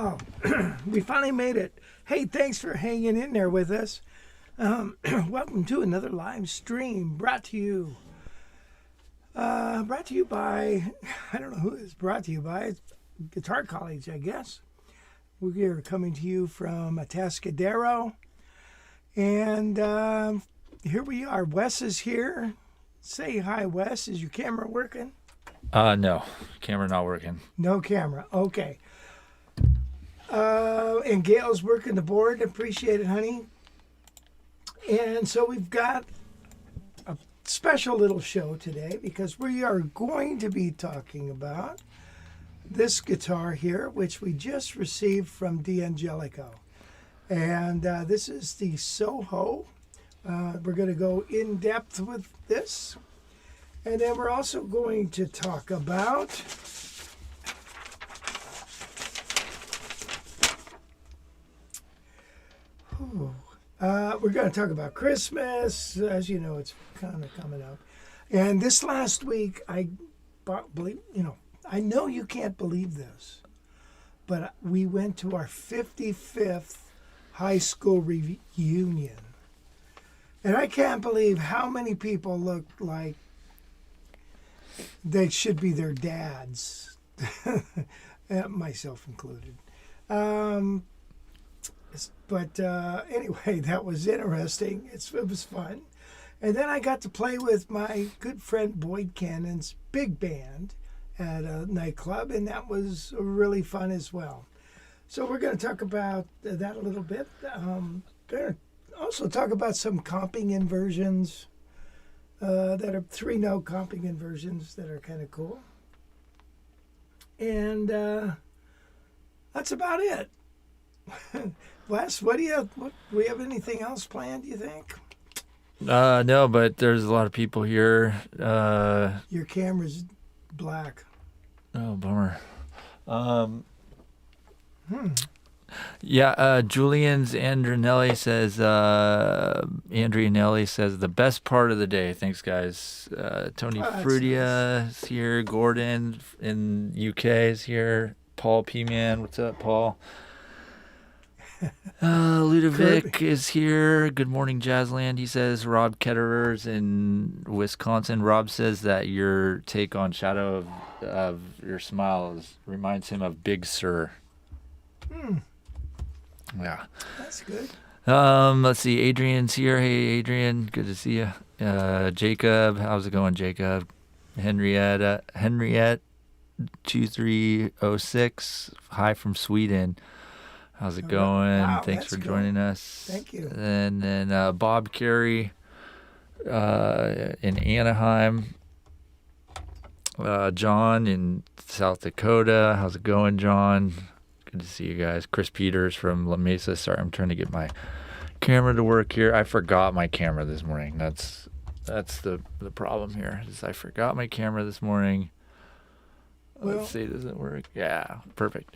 Oh, we finally made it. Hey, thanks for hanging in there with us. Welcome to another live stream brought to you by, I don't know who it's brought to you by. It's Guitar College, I guess. We're coming to you from Atascadero. And here we are. Wes is here. Say hi, Wes. Is your camera working? No. Camera not working. No camera. Okay. And Gail's working the board. Appreciate it, honey. And so we've got a special little show today because we are going to be talking about this guitar here, which we just received from D'Angelico. And this is the Soho. We're going to go in depth with this. And then we're also going to talk about we're going to talk about Christmas. As you know, it's kind of coming up. And this last week, I know you can't believe this, but we went to our 55th high school reunion. And I can't believe how many people look like they should be their dads, myself included. But anyway, that was interesting. It was fun. And then I got to play with my good friend Boyd Cannon's big band at a nightclub, and that was really fun as well. So we're going to talk about that a little bit. Going to also talk about some comping inversions that are 3-note comping inversions that are kind of cool. And that's about it. Wes, do we have anything else planned, do you think? No, but there's a lot of people here. Your camera's black. Oh, bummer. Yeah, Julian's Andrinelli says, Andrianelli says, the best part of the day. Thanks, guys. Tony Frudia is here. Gordon in UK is here. Paul P-Man, what's up, Paul? Ludovic Kirby is here. Good morning, Jazzland. He says Rob Ketterer's in Wisconsin. Rob says that your take on Shadow of Your Smile reminds him of Big Sur. Yeah. That's good. Let's see. Adrian's here. Hey, Adrian. Good to see you. Jacob. How's it going, Jacob? Henriette 2306. Hi from Sweden. How's it going? Wow, thanks for joining us. Thank you. And then Bob Carey in Anaheim. John in South Dakota. How's it going, John? Good to see you guys. Chris Peters from La Mesa. Sorry, I'm trying to get my camera to work here. I forgot my camera this morning. That's the problem here. Is I forgot my camera this morning. Let's see, does it work? Yeah, perfect.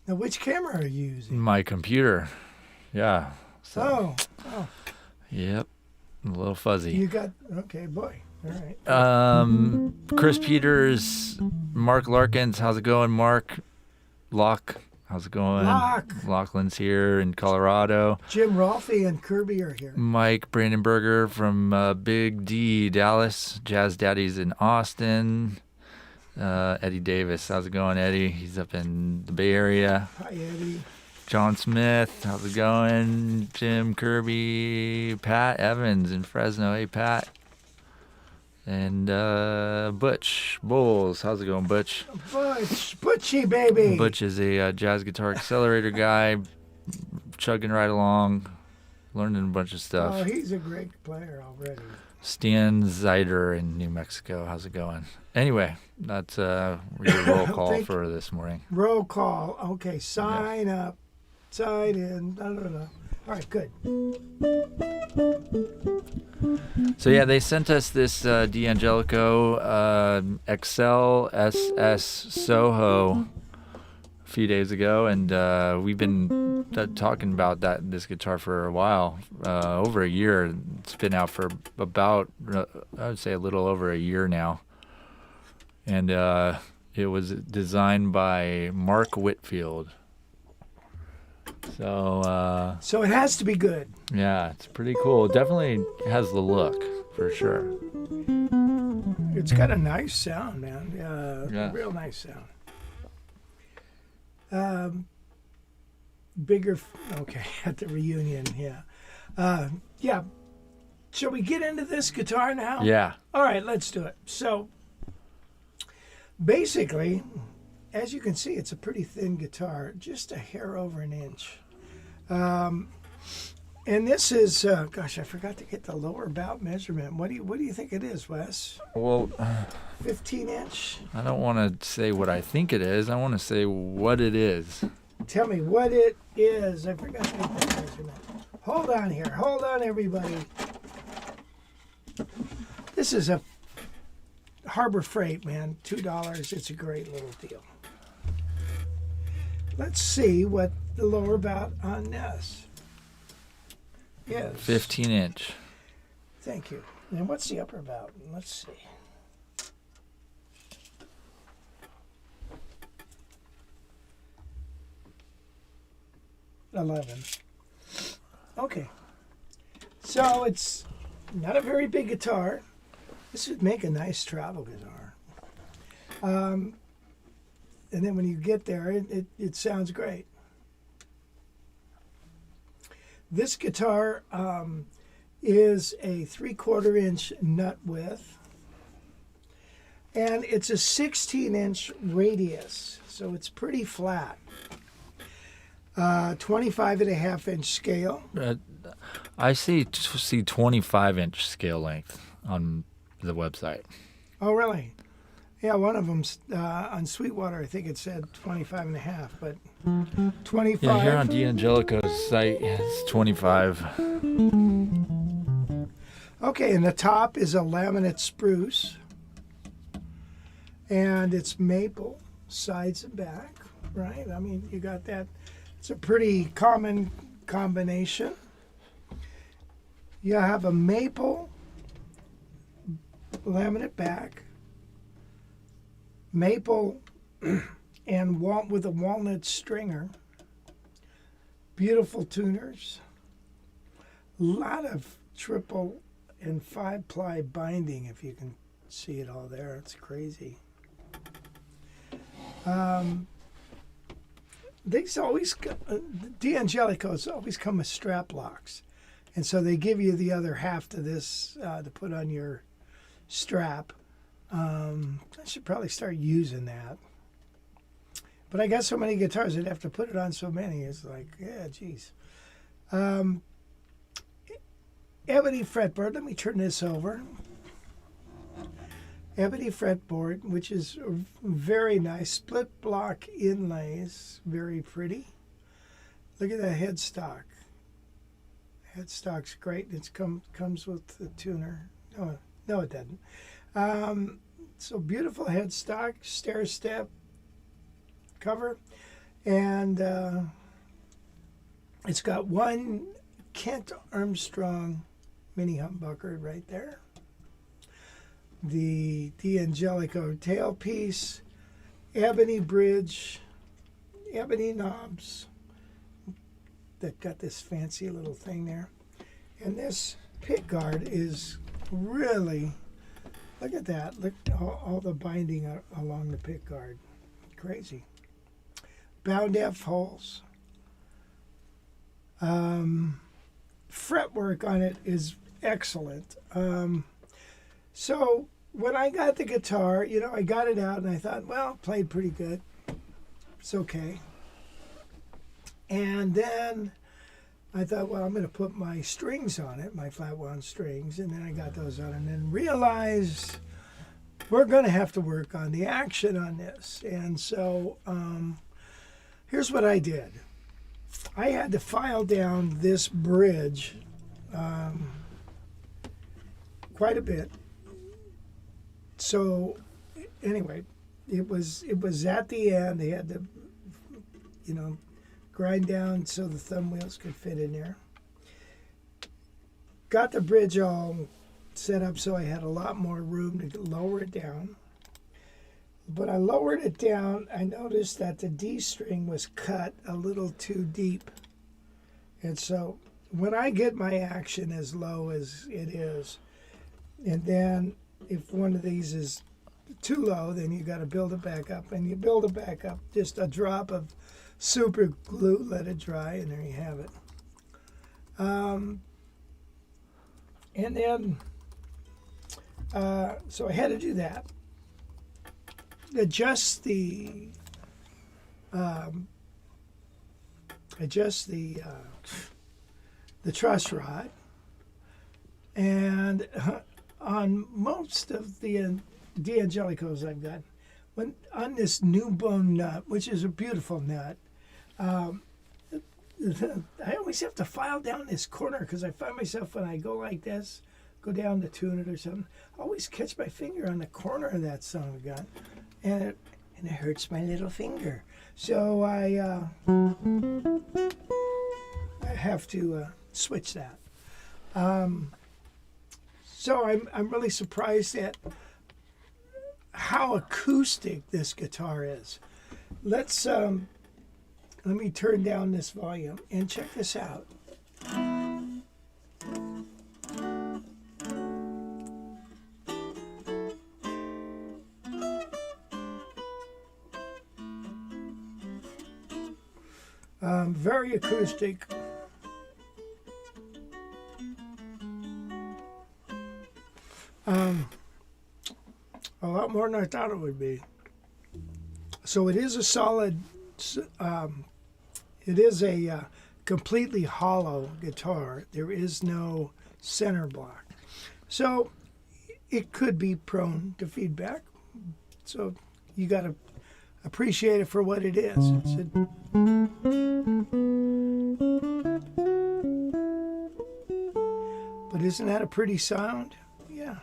Now, which camera are you using? My computer. Yeah. So, Oh. Yep. A little fuzzy. You got, okay, boy. All right. Chris Peters, Mark Larkins. How's it going, Mark? Locke. How's it going? Lachlan's here in Colorado. Jim Rolfe and Kirby are here. Mike Brandenberger from Big D, Dallas. Jazz Daddy's in Austin. Eddie Davis. How's it going, Eddie? He's up in the Bay Area. Hi, Eddie. John Smith. How's it going? Jim Kirby. Pat Evans in Fresno. Hey, Pat. And Butch Bowles. How's it going, Butch? Butchie, baby. Butch is a Jazz Guitar Accelerator guy, chugging right along, learning a bunch of stuff. Oh, he's a great player already. Stan Zeider in New Mexico. How's it going? Anyway, that's your roll call for this morning. Roll call. Okay, sign up, sign in. I don't know. All right, good. So yeah, they sent us this D'Angelico Excel SS Soho a few days ago, and we've been talking about this guitar for a while, over a year. It's been out for about, I would say, a little over a year now. And it was designed by Mark Whitfield. So, So it has to be good. yeah, it's pretty cool. It definitely has the look, for sure. It's got a nice sound, man. Yeah. Real nice sound. Bigger, okay, at the reunion, yeah. Yeah. Shall we get into this guitar now? Yeah. All right, let's do it. So, basically, as you can see, it's a pretty thin guitar, just a hair over an inch. And this is, gosh, I forgot to get the lower bout measurement. What do you think it is, Wes? Well, 15 inch? I don't want to say what I think it is. I want to say what it is. Tell me what it is. I forgot to get that measurement. Hold on here. Hold on, everybody. This is a Harbor Freight, man. $2. It's a great little deal. Let's see what the lower bout on this is. 15 inch. Thank you. And what's the upper bout? Let's see. $11. Okay. So it's not a very big guitar. This would make a nice travel guitar. And then when you get there, it sounds great. This guitar is a 3/4 inch nut width. And it's a 16-inch radius, so it's pretty flat. 25.5-inch scale. I see 25-inch scale length on the website. Oh, really? Yeah, one of them's on Sweetwater. I think it said 25.5, but 25. Yeah, here on D'Angelico's site, it's 25. Okay, and the top is a laminate spruce, and it's maple, sides and back, right? I mean, you got that. It's a pretty common combination. You have a maple laminate back, maple and with a walnut stringer. Beautiful tuners. A lot of triple and 5-ply binding, if you can see it all there. It's crazy. These always, D'Angelico's always come with strap locks. And so they give you the other half to this to put on your strap. I should probably start using that. But I got so many guitars, I'd have to put it on so many. It's like, yeah, geez. Ebony fretboard. Let me turn this over. Ebony fretboard, which is very nice. Split block inlays, very pretty. Look at that headstock. Headstock's great. It comes with the tuner. No, it doesn't. So beautiful headstock, stair step cover, and it's got one Kent Armstrong mini humbucker right there. The D'Angelico tailpiece, ebony bridge, ebony knobs that got this fancy little thing there. And this pick guard is really, look at that. Look all the binding along the pick guard. Crazy. Bound F holes. Fretwork on it is excellent. So when I got the guitar, I got it out and I thought, well, played pretty good. It's okay. And then I thought, well, I'm going to put my strings on it, my flat wound strings, and then I got those on and then realized we're going to have to work on the action on this. And so here's what I did. I had to file down this bridge quite a bit. So anyway, it was at the end. They had to, grind down so the thumb wheels could fit in there. Got the bridge all set up so I had a lot more room to lower it down. But I lowered it down. I noticed that the D string was cut a little too deep And so when I get my action as low as it is, and then if one of these is too low, then you got to build it back up, and you build it back up, just a drop of super glue, let it dry, and there you have it. And then, so I had to do that. Adjust the truss rod, and on most of the D'Angelicos I've got, when on this new bone nut, which is a beautiful nut, I always have to file down this corner because I find myself when I go like this, go down to tune it or something, I always catch my finger on the corner of that son of a gun, and it hurts my little finger. So I have to switch that. So I'm really surprised at how acoustic this guitar is. Let me turn down this volume and check this out. Very acoustic. A lot more than I thought it would be. So it is a solid, it is a completely hollow guitar. There is no center block. So it could be prone to feedback. So you got to appreciate it for what it is. But isn't that a pretty sound? Yeah.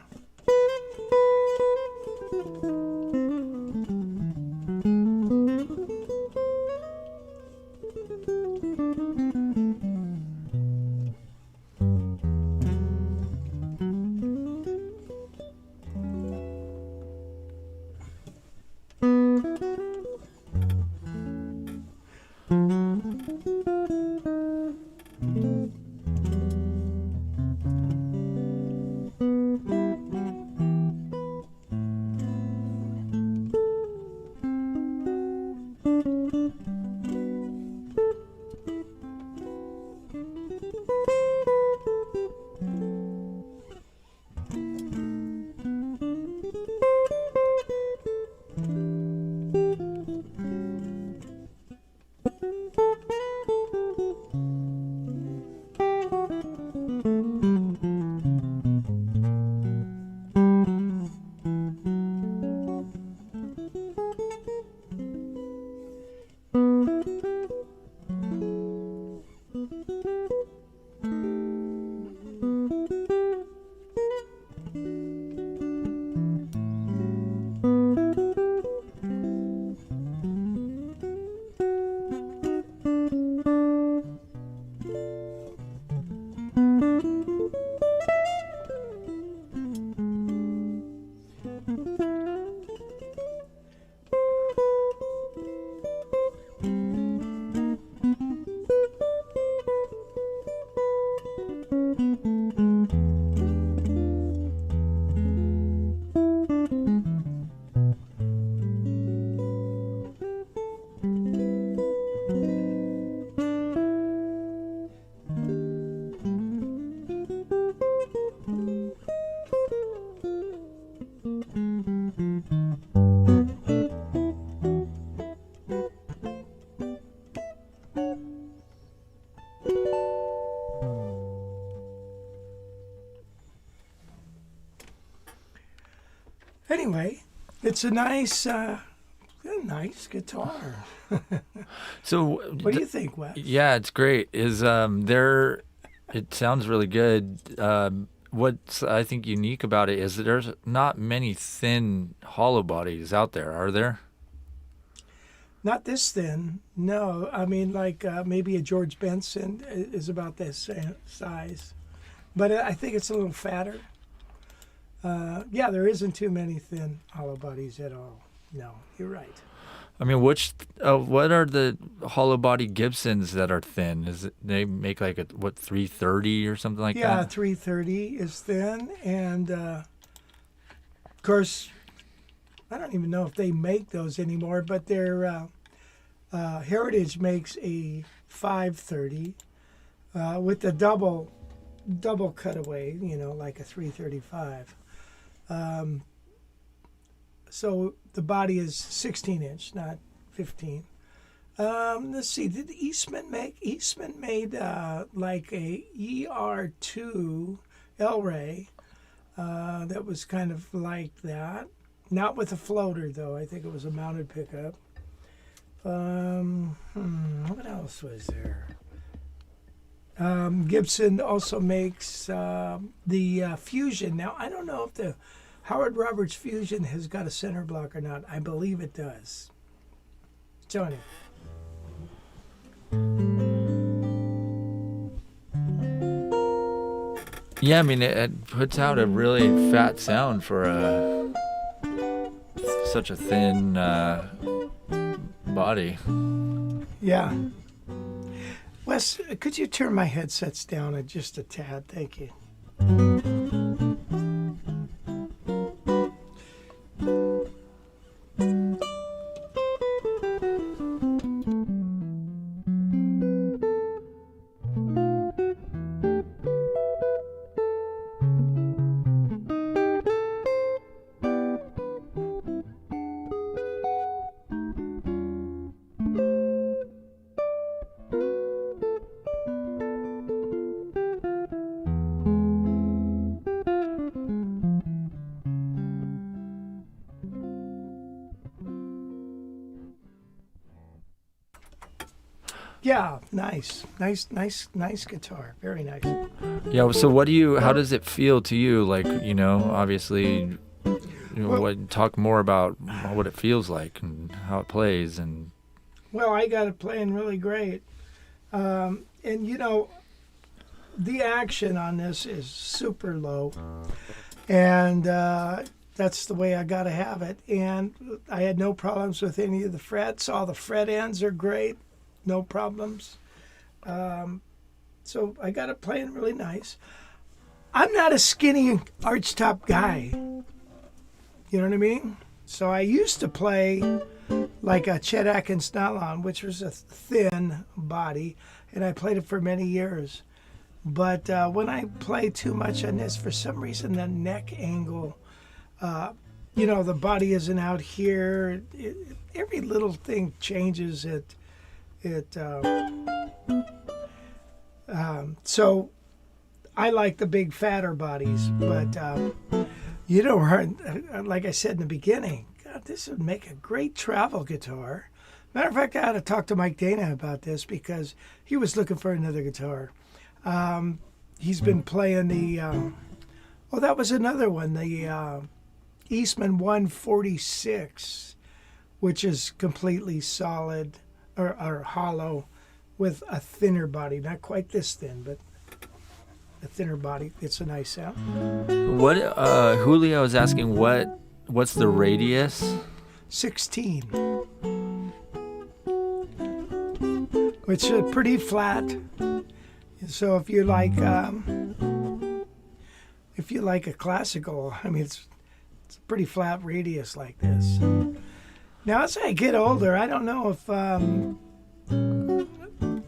Anyway, it's a nice guitar. So, What do you think, Wes? yeah, it's great. Is there? It sounds really good. What's I think unique about it is that there's not many thin hollow bodies out there, are there? Not this thin, no. I mean, like maybe a George Benson is about this size. But I think it's a little fatter. Yeah, there isn't too many thin hollow bodies at all. No, you're right. I mean, what are the Hollowbody Gibsons that are thin? They make like 330 or something like that? Yeah, 330 is thin, and of course, I don't even know if they make those anymore, but their Heritage makes a 530 with the double cutaway, like a 335. So the body is 16-inch, not 15. Let's see, did Eastman make? Eastman made like a ER2 El-Ray that was kind of like that. Not with a floater, though. I think it was a mounted pickup. What else was there? Gibson also makes the Fusion. Now, I don't know if the Howard Roberts Fusion has got a center block or not. I believe it does. Tony. Yeah, I mean, it puts out a really fat sound for such a thin body. Yeah. Wes, could you turn my headsets down just a tad? Thank you. Yeah, nice guitar. Very nice. Yeah. So how does it feel to you? Like, obviously, talk more about what it feels like and how it plays. And well, I got it playing really great. And the action on this is super low. And that's the way I got to have it. And I had no problems with any of the frets. All the fret ends are great. No problems. So I got it playing really nice. I'm not a skinny archtop guy. You know what I mean? So I used to play like a Chet Atkins nylon, which was a thin body, and I played it for many years. But when I play too much on this, for some reason the neck angle, the body isn't out here. Every little thing changes it. So I like the big fatter bodies, but like I said in the beginning, God, this would make a great travel guitar. Matter of fact, I had to talk to Mike Dana about this because he was looking for another guitar. He's been playing that was another one, the Eastman 146, which is completely solid or hollow with a thinner body. Not quite this thin, but a thinner body. It's a nice sound. What Julio is asking, what's the radius? 16, which is pretty flat. So if you like a classical, I mean, it's a pretty flat radius like this. Now, as I get older, I don't know if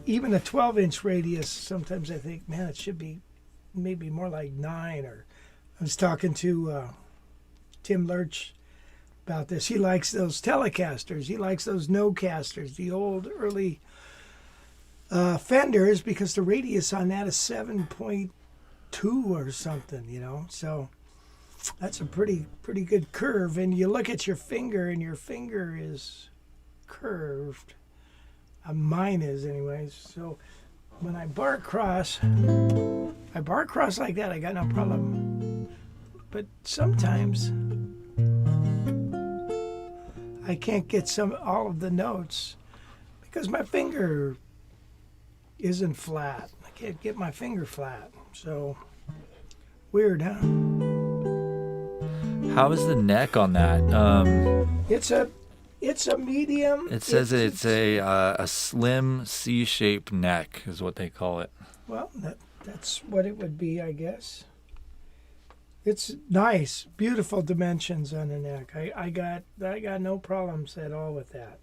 even a 12-inch radius, sometimes I think, man, it should be maybe more like 9. Or I was talking to Tim Lurch about this. He likes those Telecasters. He likes those no-casters, the old early Fenders, because the radius on that is 7.2 or something, So that's a pretty good curve. And you look at your finger, and your finger is curved. Mine is, anyways. So when I bar cross like that, I got no problem. But sometimes I can't get all of the notes because my finger isn't flat. I can't get my finger flat. So weird, huh? How is the neck on that? It's a It's a medium. It says it's a slim C-shaped neck is what they call it. Well, that's what it would be, I guess. It's nice, beautiful dimensions on the neck. I got no problems at all with that.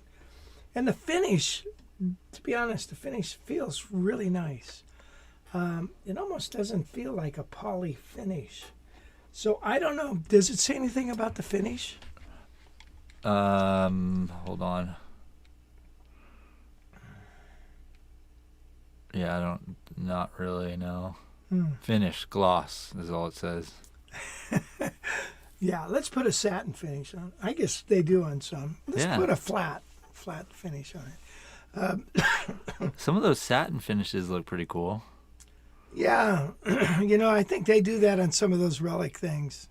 And the finish, to be honest, the finish feels really nice. It almost doesn't feel like a poly finish. So I don't know. Does it say anything about the finish? Hold on. Yeah, not really, no. Finish, gloss is all it says. Yeah, let's put a satin finish on. I guess they do on some. Let's put a flat finish on it. Some of those satin finishes look pretty cool. Yeah, I think they do that on some of those relic things,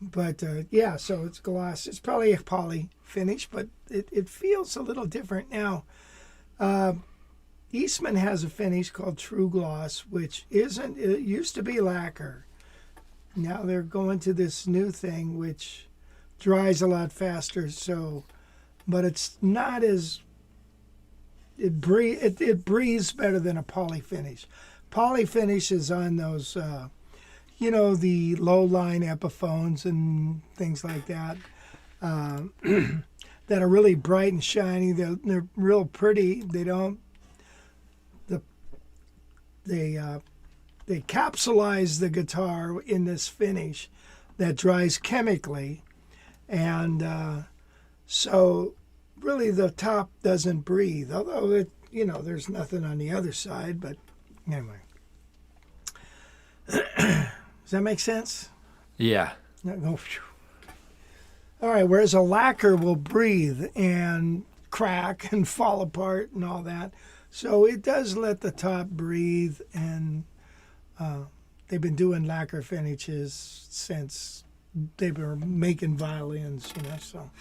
But yeah, so it's gloss. It's probably a poly finish, but it feels a little different now. Eastman has a finish called True Gloss, which isn't. It used to be lacquer. Now they're going to this new thing, which dries a lot faster. So, but it's not as. It breathes better than a poly finish. Poly finish is on those. The low-line Epiphones and things like that that are really bright and shiny. They're real pretty. They capsulize the guitar in this finish that dries chemically, and so really the top doesn't breathe. Although there's nothing on the other side, but anyway. Does that make sense? Yeah. All right, whereas a lacquer will breathe and crack and fall apart and all that. So it does let the top breathe, and they've been doing lacquer finishes since they were making violins, so.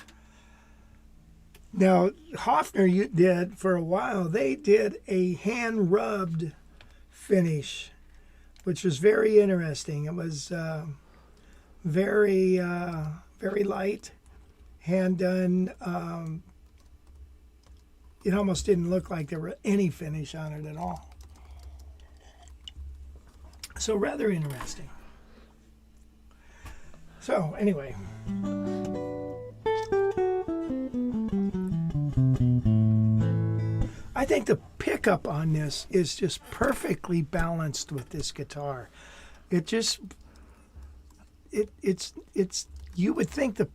Now, Hofner did, for a while, they did a hand-rubbed finish, which was very interesting. It was very light, hand done. It almost didn't look like there were any finish on it at all. So rather interesting. So anyway. I think the pickup on this is just perfectly balanced with this guitar. It's you would think that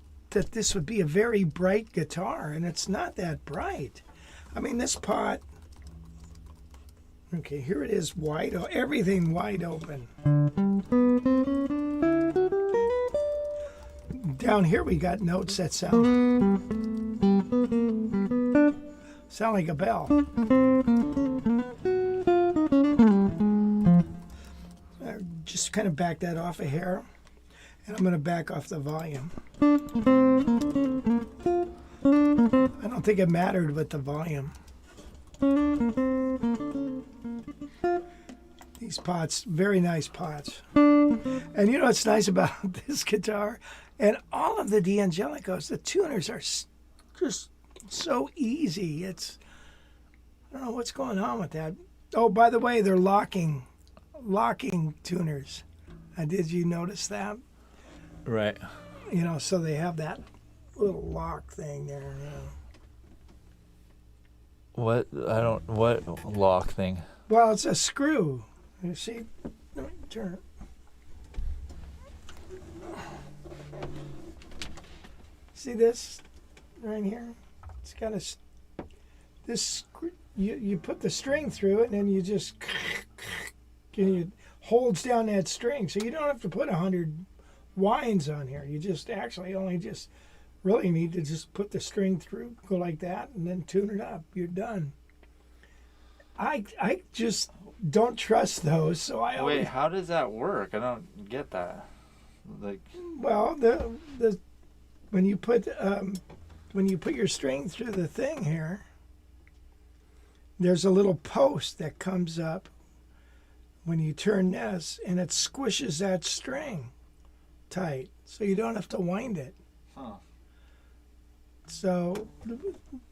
this would be a very bright guitar, and it's not that bright. I mean, this pot, okay, here it is everything wide open. Down here we got notes that sound like a bell. Just kind of back that off a hair, and I'm going to back off the volume. I don't think it mattered with the volume. These pots, very nice pots. And what's nice about this guitar and all of the D'Angelicos, the tuners are just so easy. I don't know what's going on with that. Oh, by the way, they're locking tuners. Did you notice that? Right. So they have that little lock thing there. What lock thing? Well, it's a screw. You see? Let me turn it. See this right here? It's got this. You put the string through it, and then you just it holds down that string, so you don't have to put 100 winds on here. You just actually only just really need to just put the string through, go like that, and then tune it up. You're done. I just don't trust those, so I always. Wait, how does that work? I don't get that. Well, the when you put your string through the thing here, there's a little post that comes up when you turn this, and it squishes that string tight, so you don't have to wind it. Huh. So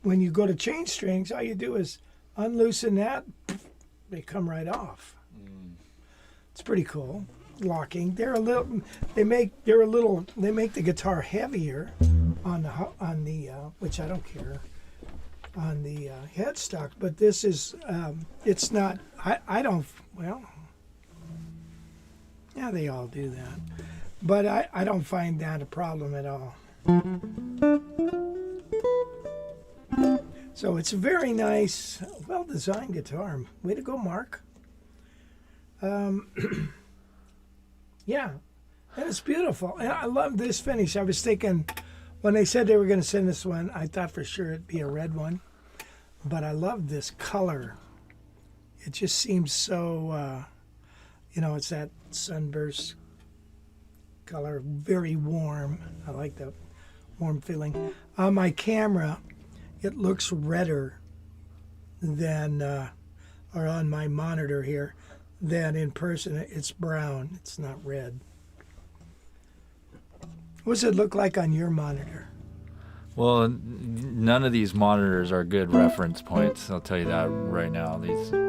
when you go to change strings, all you do is unloosen that, they come right off. It's pretty cool. Locking. They make the guitar heavier on the which I don't care, on the headstock, but this is it's not. I don't. Well, yeah, they all do that, but I don't find that a problem at all. So it's a very nice, well-designed guitar. Way to go, Mark. Yeah, and it's beautiful. And I love this finish. I was thinking, when they said they were going to send this one, I thought for sure it'd be a red one. But I love this color. It just seems so, it's that sunburst color, very warm. I like the warm feeling. On my camera, it looks redder than, or on my monitor here, than in person. It's brown. It's not red. What does it look like on your monitor? Well, none of these monitors are good reference points. I'll tell you that right now.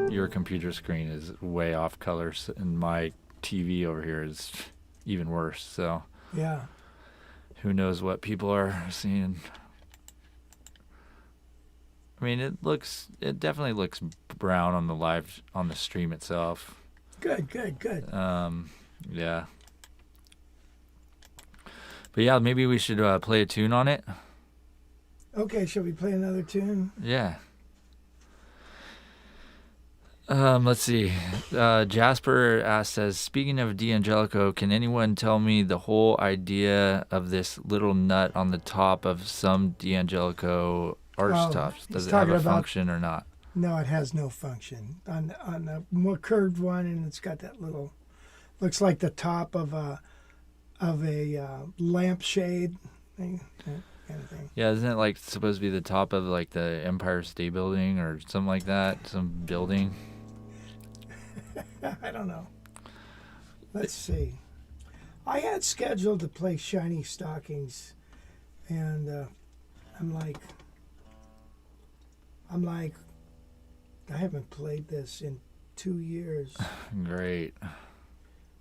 Your computer screen is way off color, and my TV over here is even worse. So yeah, who knows what people are seeing? I mean, it definitely looks brown on the stream itself. Good. Yeah. But yeah, maybe we should play a tune on it. Okay, shall we play another tune? Yeah. Let's see. Jasper says, speaking of D'Angelico, can anyone tell me the whole idea of this little nut on the top of some D'Angelico archtops? Does it have a function or not? No, it has no function. On the more curved one, and it's got that little, looks like the top of a lampshade thing, kind of thing. Yeah, isn't it like supposed to be the top of like the Empire State Building or something like that? Some building? I don't know. Let's see. I had scheduled to play Shiny Stockings, and I'm like, I haven't played this in 2 years. Great.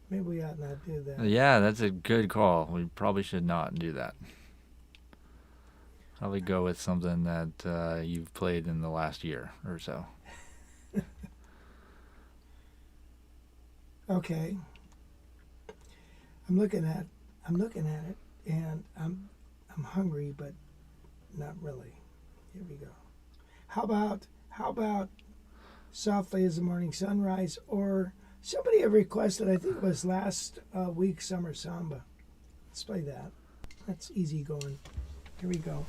Maybe we ought not do that. Yeah, that's a good call. We probably should not do that. Probably go with something that you've played in the last year or so. Okay. I'm looking at it, and I'm hungry, but not really. Here we go. How about Softly as the Morning Sunrise, or somebody had requested, I think it was last week, Summer Samba. Let's play that. That's easy going. Here we go.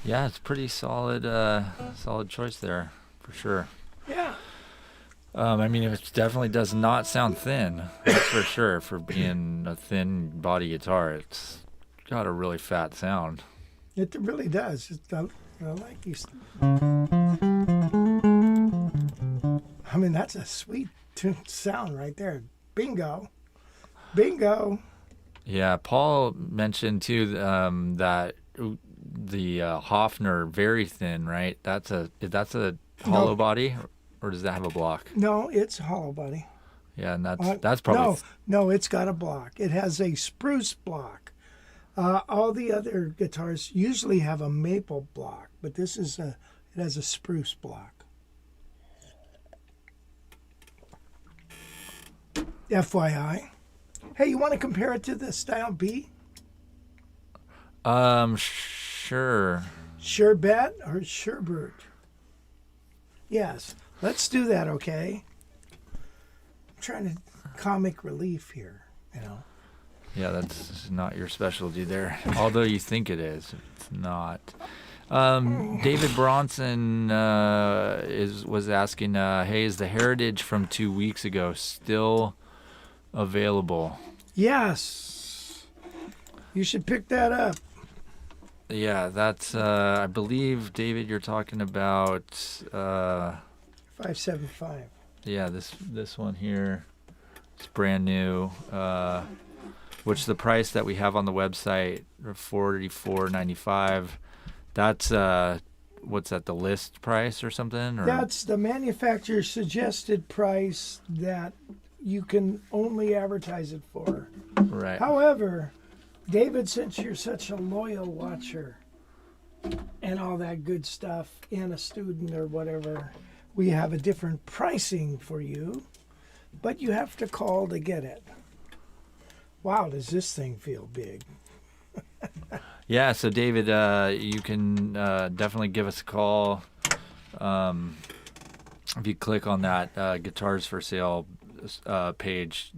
Yeah, it's pretty solid. Solid choice there, for sure. Yeah. I mean, it definitely does not sound thin. That's for sure. For being a thin body guitar, it's got a really fat sound. It really does. I like you. I mean, that's a sweet sound right there. Bingo. Bingo. Yeah, Paul mentioned too that the Hofner very thin, right? That's a hollow body, or does that have a block? No, it's Hollowbody. Yeah, and that's probably No, it's got a block. It has a spruce block. All the other guitars usually have a maple block, but it has a spruce block. FYI. Hey, you want to compare it to the Style B? Sure. Sherbet or Sherbert? Yes, let's do that, okay? I'm trying to comic relief here, you know. Yeah, that's not your specialty there. Although you think it is, it's not. David Bronson was asking, hey, is the Heritage from 2 weeks ago still available? Yes. You should pick that up. Yeah, that's, I believe, David, you're talking about, 575. yeah, this one here. It's brand new, which the price that we have on the website, $44.95. That's, what's that, the list price or something? Or? That's the manufacturer's suggested price that you can only advertise it for. Right. However, David, since you're such a loyal watcher and all that good stuff, and a student or whatever, we have a different pricing for you, but you have to call to get it. Wow, does this thing feel big? Yeah, so David, you can definitely give us a call. If you click on that Guitars for Sale page,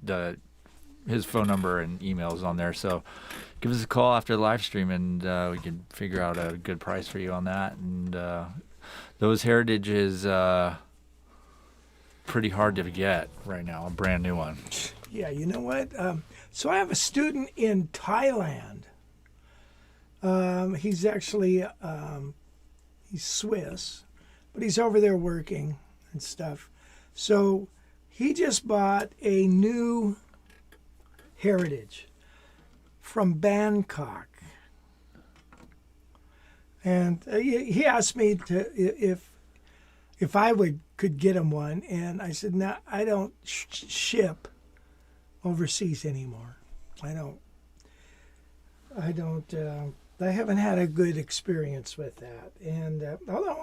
his phone number and email is on there. So give us a call after the live stream, and we can figure out a good price for you on that. And those Heritage is pretty hard to get right now, a brand new one. Yeah, you know what? So I have a student in Thailand. He's actually he's Swiss, but he's over there working and stuff. So he just bought a new Heritage from Bangkok, and he asked me if I could get him one, and I said, no, I don't ship overseas anymore. I haven't had a good experience with that. And although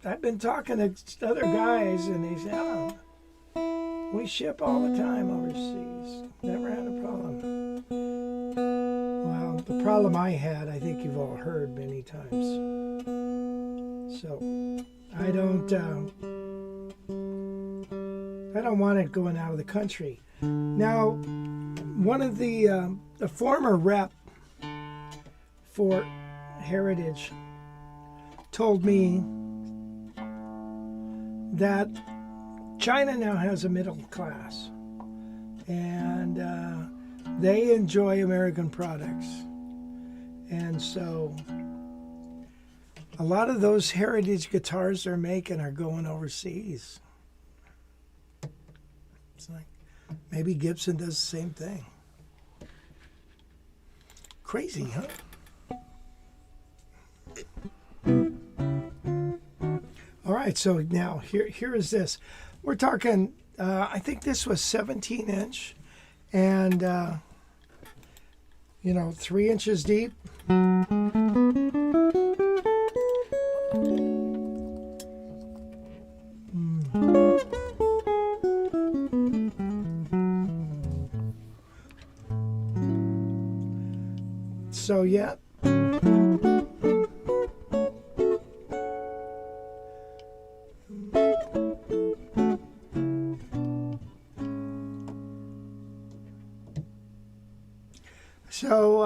I've been talking to other guys, and they say, oh, we ship all the time overseas. Never had a problem. Well, the problem I had, I think you've all heard many times. So I don't want it going out of the country. Now, one of the former rep for Heritage told me that China now has a middle class, and they enjoy American products. And so a lot of those Heritage guitars they're making are going overseas. It's like maybe Gibson does the same thing. Crazy, huh? All right, so now here is this. We're talking, I think this was 17-inch, and 3 inches deep. So yeah. So,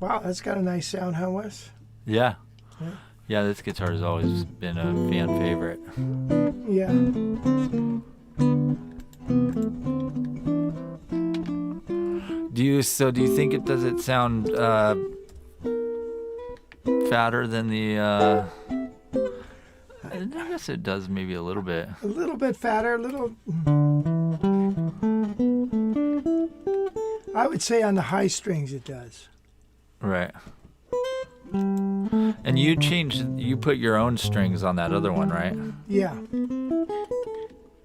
wow, that's got a nice sound, huh, Wes? Yeah. Yeah, this guitar has always been a fan favorite. Yeah. Do you think does it sound fatter than the I guess it does, maybe a little bit. A little bit fatter, a little. I would say on the high strings it does. Right. And you put your own strings on that other one, right? Yeah.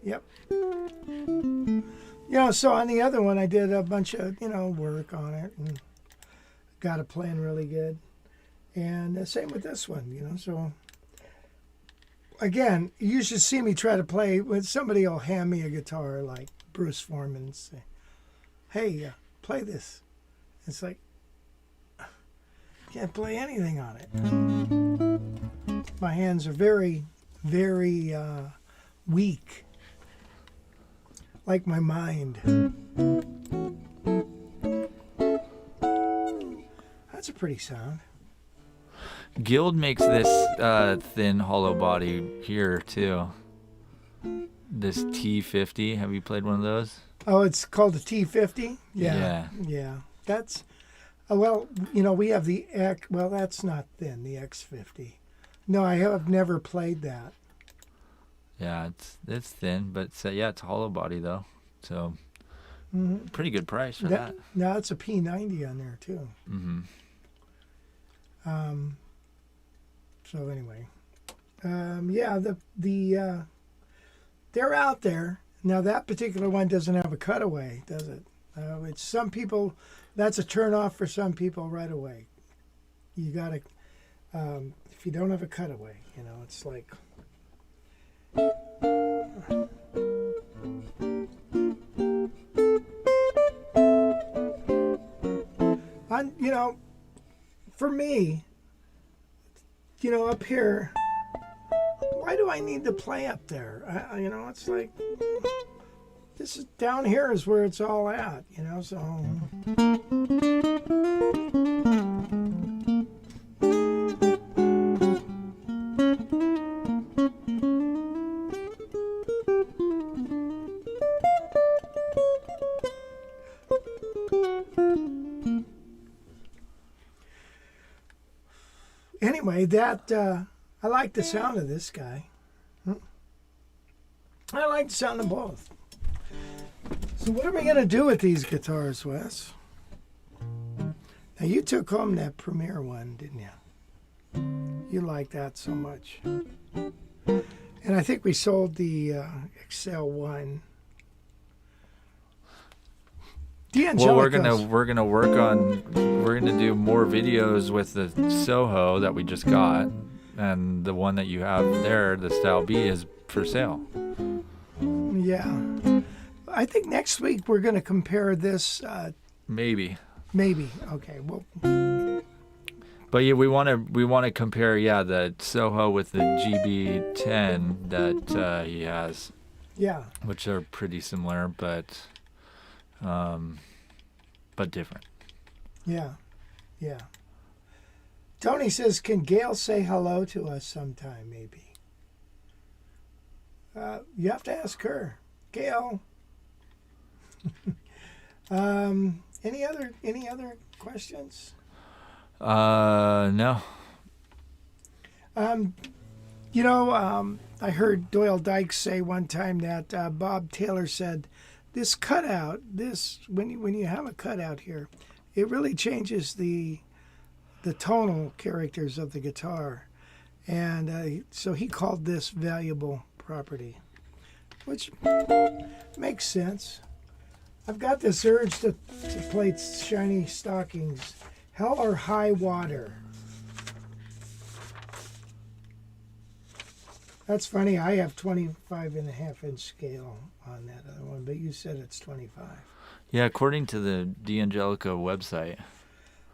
Yep. So on the other one I did a bunch of, work on it and got it playing really good. And the same with this one, so again, you should see me try to play when somebody will hand me a guitar like Bruce Foreman and say, hey, play this. It's like, can't play anything on it. My hands are very, very weak, like my mind. That's a pretty sound. Guild makes this thin hollow body here too. This T50. Have you played one of those? Oh, it's called the T50? Yeah. Yeah. That's, we have the X, well, that's not thin, the X50. No, I have never played that. Yeah, it's thin, but it's a hollow body though. So pretty good price for that. Now it's a P90 on there too. Mm-hmm. So anyway, they're out there. Now that particular one doesn't have a cutaway, does it? It's some people, that's a turn off for some people right away. You gotta, if you don't have a cutaway, it's like. For me, up here, why do I need to play up there? It's like, this is down here is where it's all at, so. Anyway, I like the sound of this guy. I like the sound of both. So what are we going to do with these guitars, Wes? Now, you took home that Premier one, didn't you? You like that so much. And I think we sold the Excel one. Well, we're gonna do more videos with the Soho that we just got, and the one that you have there, the Style B, is for sale. Yeah, I think next week we're gonna compare this. Maybe. Okay. Well. But yeah, we want to compare the Soho with the GB10 that he has. Yeah. Which are pretty similar, but different. Yeah. Tony says, can Gail say hello to us sometime, maybe? You have to ask her. Gail. Any other questions? No. I heard Doyle Dykes say one time that Bob Taylor said, this cutout, when you have a cutout here, it really changes the tonal characters of the guitar, and so he called this valuable property, which makes sense. I've got this urge to play Shiny Stockings, Hell or High Water. That's funny. I have 25.5-inch scale on that other one, but you said it's 25. Yeah, according to the D'Angelico website.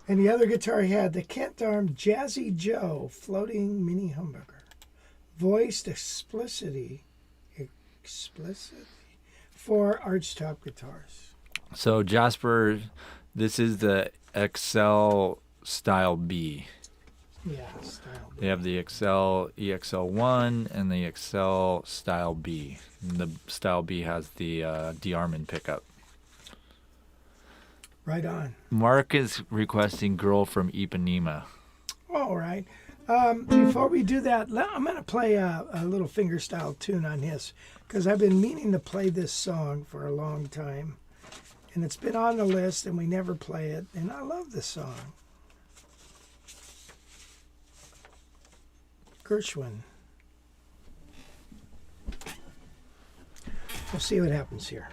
And the other guitar he had, the Kent Arm Jazzy Joe Floating Mini Humbucker. Voiced explicitly for archtop guitars. So Jasper, this is the Excel Style B. Yeah, style. They have the Excel EXL1 and the Excel Style B. And the Style B has the de-arming pickup. Right on. Mark is requesting Girl from Ipanema. All right. Before we do that, I'm going to play a little fingerstyle tune on his, because I've been meaning to play this song for a long time. And it's been on the list, and we never play it. And I love this song. Gershwin. We'll see what happens here.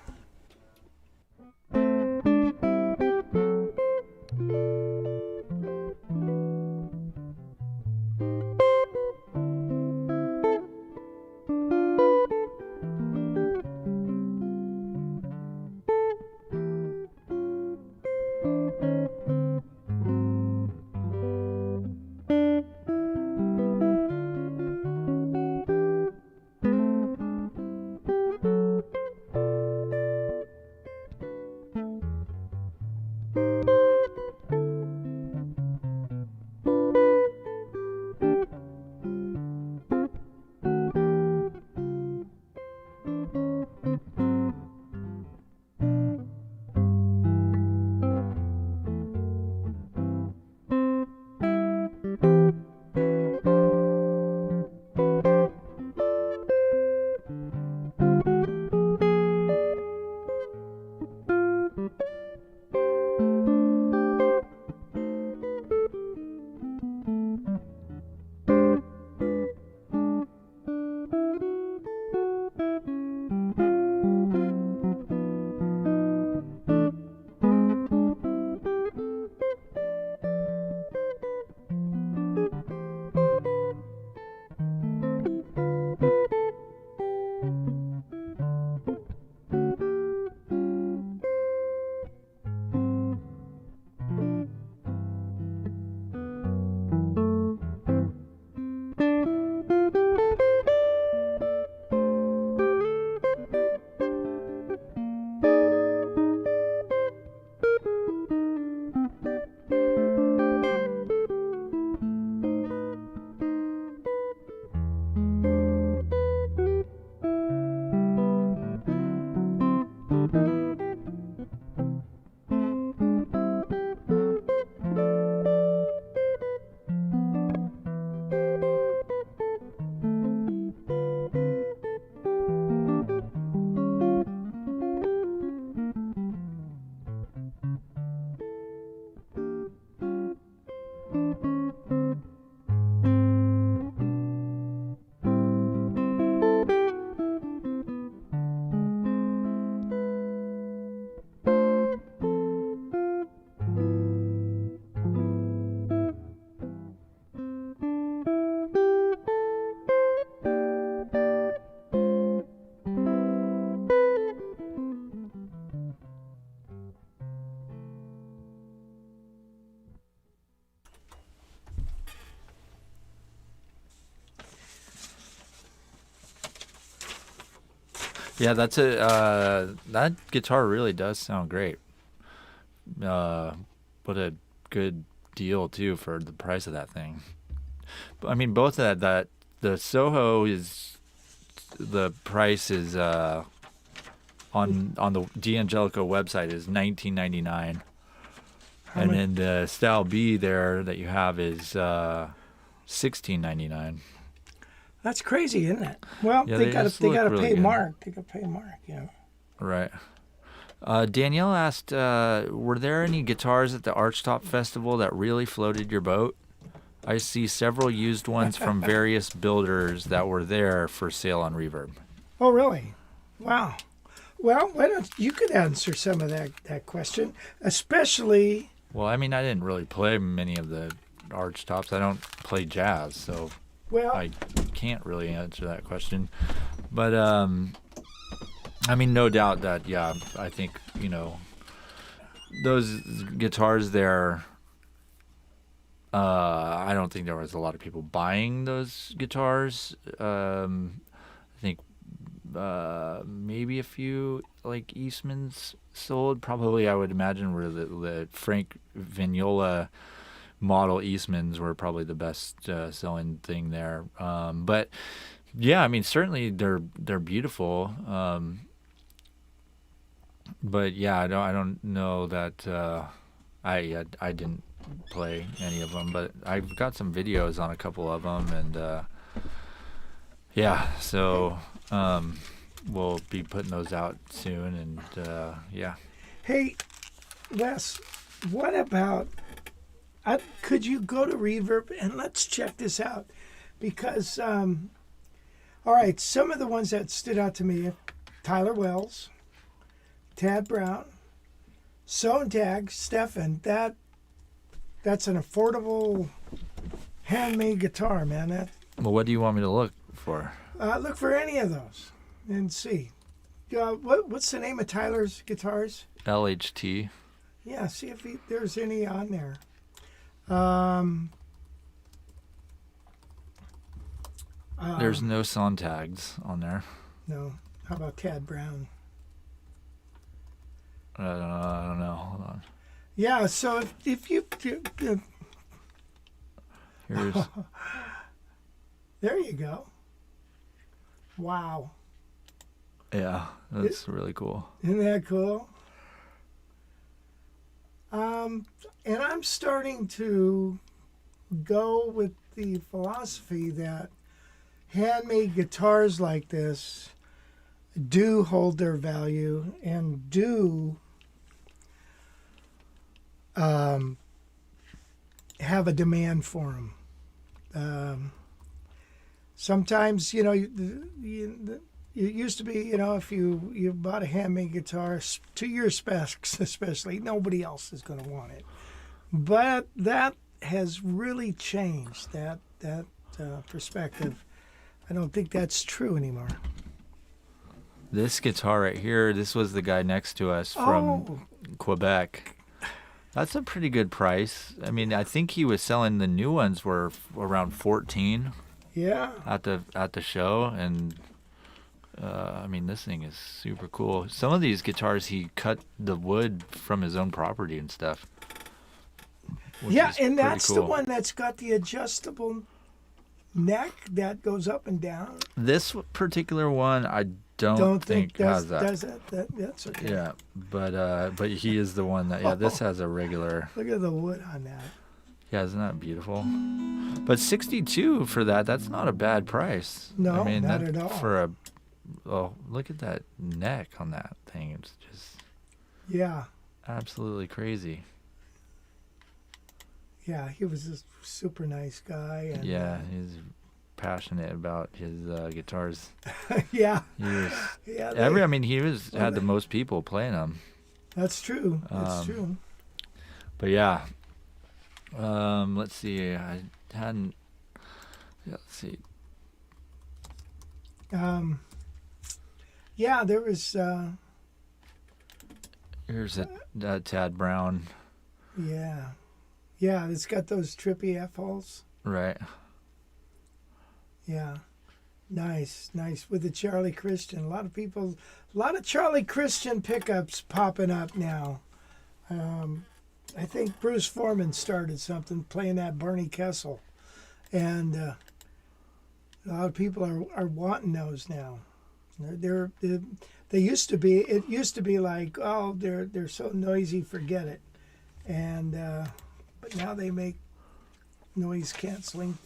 Yeah, that's that guitar really does sound great. What a good deal too for the price of that thing. But, I mean, both of that the Soho is the price is on the D'Angelico website is $19.99, and then the Style B there that you have is $16.99. That's crazy, isn't it? Well, Yeah, they got to really pay good. Mark. They got to pay Mark, you know. Right. Danielle asked, were there any guitars at the Archtop Festival that really floated your boat? I see several used ones from various builders that were there for sale on Reverb. Oh, really? Wow. Well, why don't you could answer some of that question, especially. Well, I mean, I didn't really play many of the Archtops. I don't play jazz, so Well, I can't really answer that question. But I mean, no doubt that, yeah, I think, you know, those guitars there, I don't think there was a lot of people buying those guitars. I think maybe a few like Eastmans sold. Probably, I would imagine, were the Frank Vignola model Eastmans were probably the best selling thing there. But yeah, I mean, certainly they're beautiful. But yeah, I don't know that I didn't play any of them, but I've got some videos on a couple of them, and yeah, so we'll be putting those out soon, and yeah. Hey, Wes, what about? Could you go to Reverb and let's check this out? Because, all right, some of the ones that stood out to me: Tyler Wells, Tad Brown, Sontag, Stefan. That's an affordable handmade guitar, man. Well, what do you want me to look for? Look for any of those and see. What's the name of Tyler's guitars? LHT. Yeah, see if there's any on there. There's no Sontags on there. No. How about Tad Brown? I don't know. Hold on. Yeah, so if you Here's there you go. Wow. yeah, that's really cool. Isn't that cool? And I'm starting to go with the philosophy that handmade guitars like this do hold their value and do have a demand for them. Sometimes, it used to be, if you bought a handmade guitar to your specs, especially, nobody else is going to want it. But that has really changed, that perspective. I don't think that's true anymore. This guitar right here, this was the guy next to us from Quebec. That's a pretty good price. I mean, I think he was selling the new ones were around 14. Yeah. At the show, and I mean, this thing is super cool. Some of these guitars, he cut the wood from his own property and stuff. Yeah, and that's cool. the one that's got the adjustable neck that goes up and down. This particular one, I don't think has that. Does that? That's okay. Yeah, but he is the one that. Yeah, this has a regular. Look at the wood on that. Yeah, isn't that beautiful? But 62 for that, that's not a bad price. No, I mean, not at all. For look at that neck on that thing. It's just absolutely crazy. Yeah, he was a super nice guy. And, yeah, he's passionate about his guitars. Yeah. He was, yeah. Had the most people playing them. That's true. That's true. But yeah. Let's see. I hadn't. Yeah, let's see. Yeah, there was. Here's a Tad Brown. Yeah, yeah. It's got those trippy F holes. Right. Yeah, nice with the Charlie Christian. A lot of Charlie Christian pickups popping up now. I think Bruce Foreman started something playing that Barney Kessel, and a lot of people are wanting those now. They used to be. It used to be like, oh, they're so noisy, forget it, and but now they make noise canceling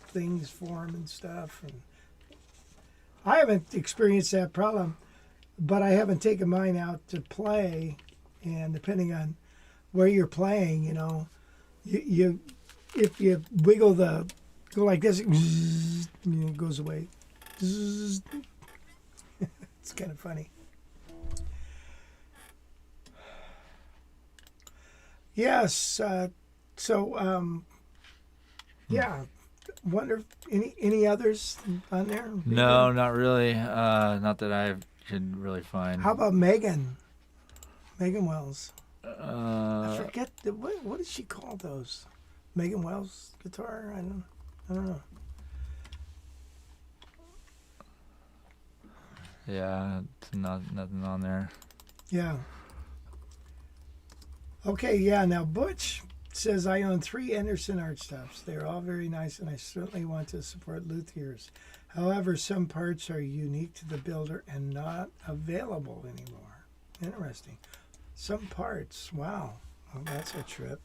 things for them and stuff. And I haven't experienced that problem, but I haven't taken mine out to play, and depending on where you're playing, you if you go like this, it goes away. It's kind of funny. Yes. Yeah. Wonder if any others on there? No, not really. Not that I could really find. How about Megan Wells? I forget what did she call those? Megan Wells guitar? I don't know. Yeah, it's nothing on there. Yeah. Okay, yeah. Now Butch says, I own 3 Anderson archtops. They're all very nice, and I certainly want to support luthiers. However, some parts are unique to the builder and not available anymore. Interesting. Some parts. Wow. Well, that's a trip.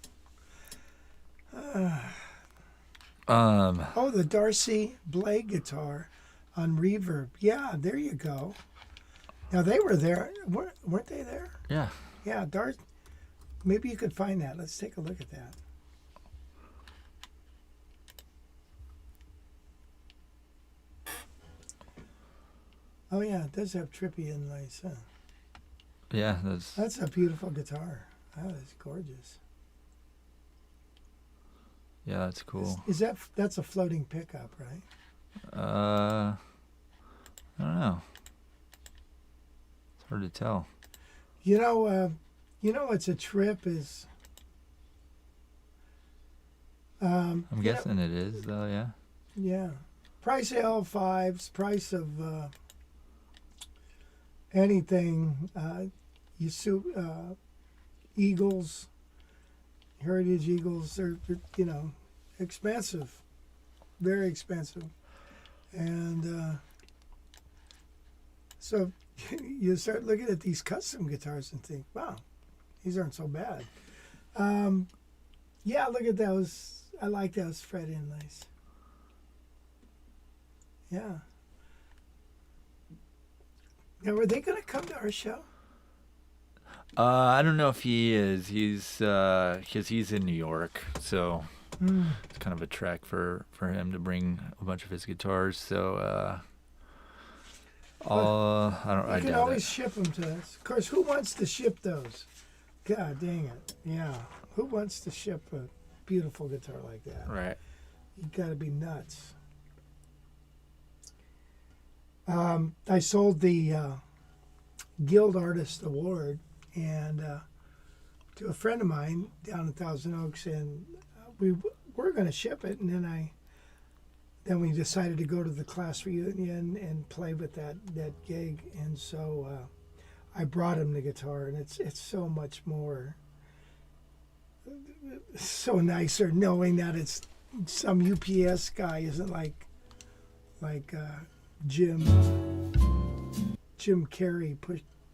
Oh, the Darcy Blade guitar on Reverb. Yeah, there you go. Now, they were there. Weren't they there? Yeah. Yeah, maybe you could find that. Let's take a look at that. Oh, yeah, it does have trippy inlays, huh? Yeah, That's a beautiful guitar. That is gorgeous. Yeah, that's cool. That's a floating pickup, right? I don't know. It's hard to tell. You know what's a trip is. I'm guessing it is though. Yeah. Yeah, price of L5s, price of anything. Eagles, Heritage Eagles. They're expensive, very expensive, and so you start looking at these custom guitars and think, wow, these aren't so bad. Yeah, look at those. I like those fret inlays. Yeah. Now, are they going to come to our show? I don't know if he is. He's because he's in New York, so it's kind of a trek for him to bring a bunch of his guitars. So I can doubt always it. ship them to us. Of course, who wants to ship those? God dang it! Yeah, who wants to ship a beautiful guitar like that? Right. You got to be nuts. I sold the Guild Artist Award and to a friend of mine down in Thousand Oaks, and we were going to ship it, and then we decided to go to the class reunion and play with that gig, and so I brought him the guitar, and it's so much more, so nicer knowing that it's some UPS guy isn't like Jim Carrey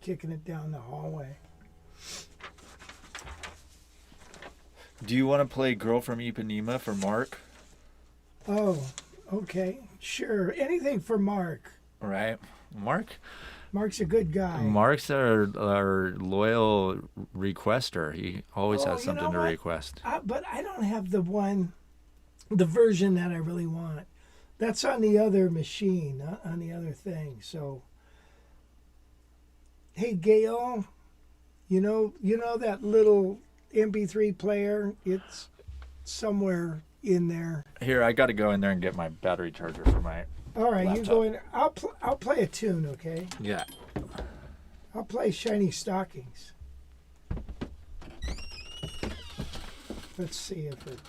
kicking it down the hallway. Do you want to play "Girl from Ipanema" for Mark? Oh, okay, sure. Anything for Mark. Right, Mark. Mark's a good guy. Mark's our loyal requester. He always has something to request. But I don't have the version that I really want. That's on the other machine, on the other thing. So, hey, Gail, you know that little MP3 player? It's somewhere in there. Here, I got to go in there and get my battery charger for my All right, laptop. you go in. I'll play a tune, okay? Yeah. I'll play Shiny Stockings. Let's see if it...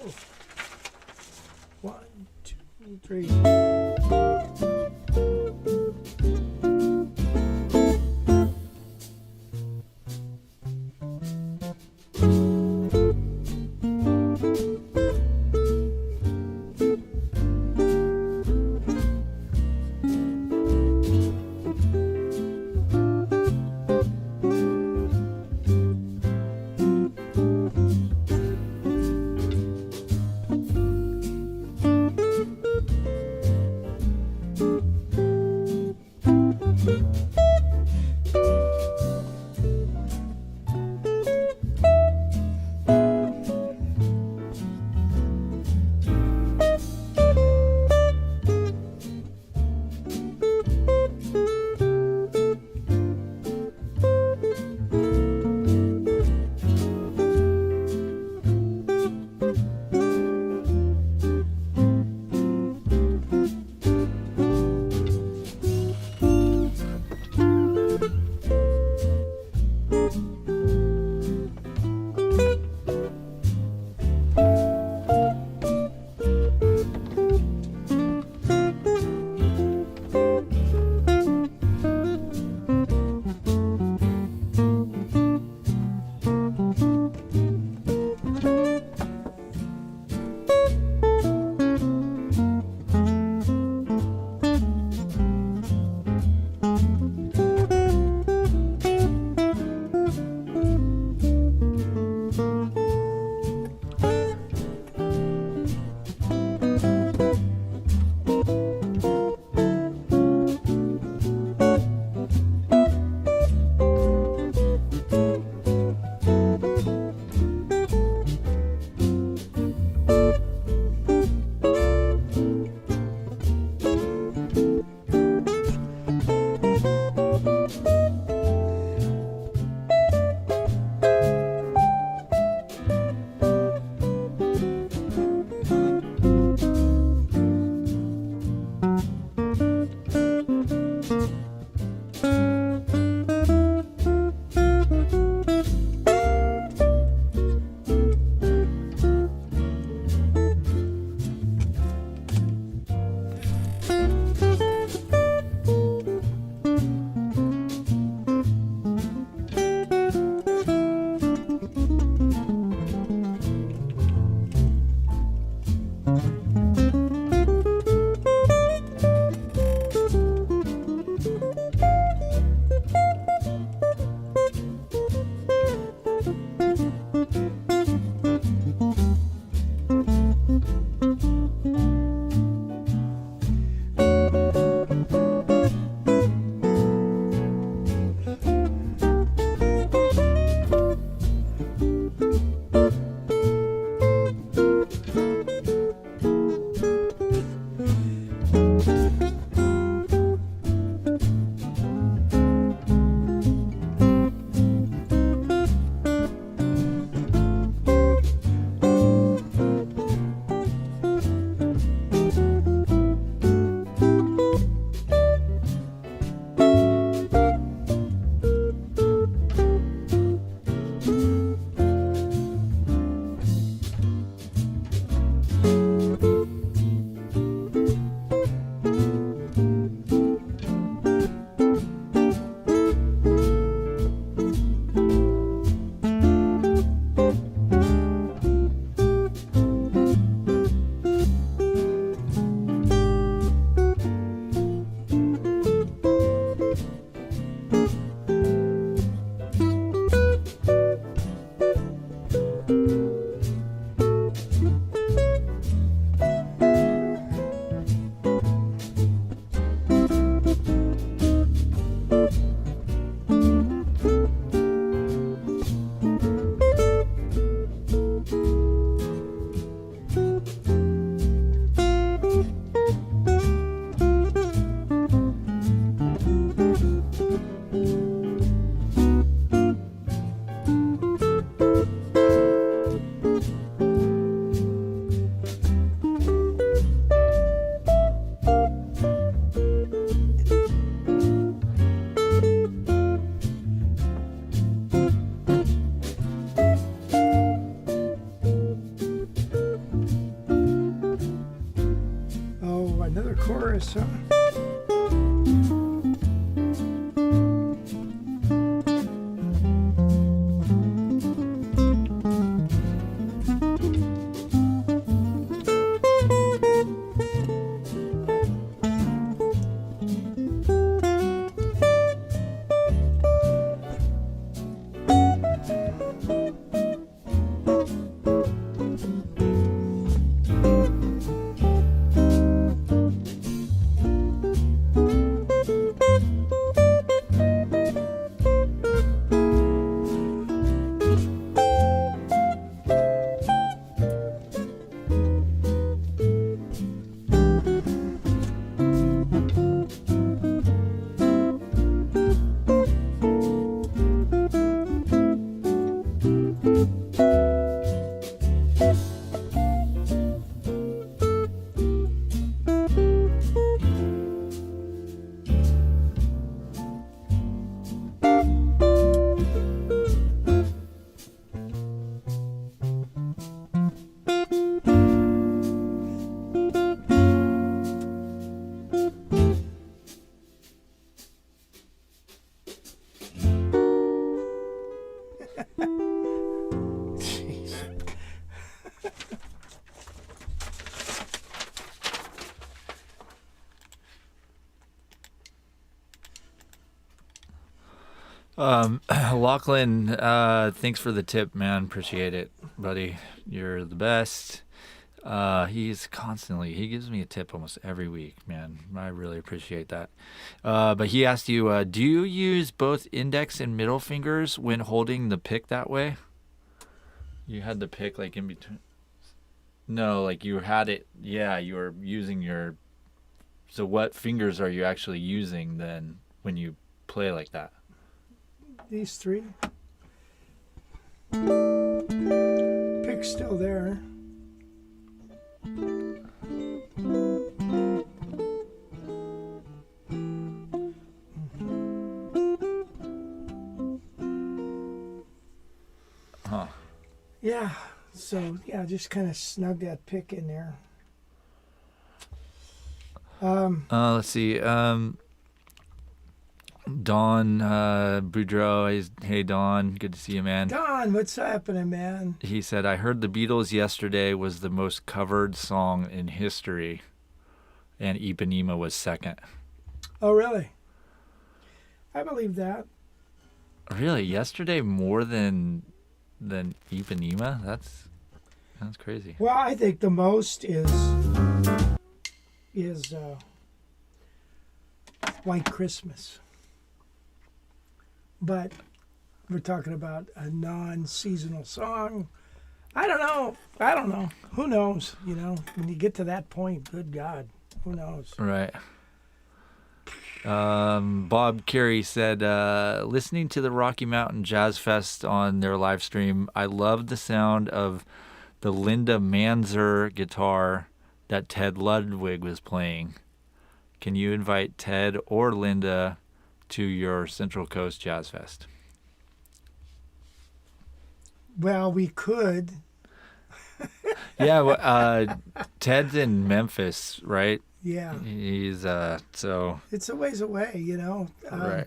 Oh. 1, 2, 3. Chris, huh? Lachlan, thanks for the tip, man. Appreciate it, buddy. You're the best. He gives me a tip almost every week, man. I really appreciate that. But he asked you, do you use both index and middle fingers when holding the pick that way? You had the pick like in between. No, like you had it. Yeah, you were using your. So what fingers are you actually using then when you play like that? These three. Pick's still there. Huh. Yeah. So yeah, just kind of snug that pick in there. Let's see. Don Boudreau, hey Don, good to see you, man. Don, what's happening, man? He said, I heard the Beatles Yesterday was the most covered song in history, and Ipanema was second. Oh, really? I believe that. Really? Yesterday more than Ipanema? That's crazy. Well, I think the most is White Christmas. But we're talking about a non-seasonal song. I don't know. Who knows? You know, when you get to that point, good God, who knows? Right. Bob Carey said, listening to the Rocky Mountain Jazz Fest on their live stream, I loved the sound of the Linda Manzer guitar that Ted Ludwig was playing. Can you invite Ted or Linda to your Central Coast Jazz Fest? Well, we could. Yeah, well, Ted's in Memphis, right? Yeah. He's so. It's a ways away, you know. Right.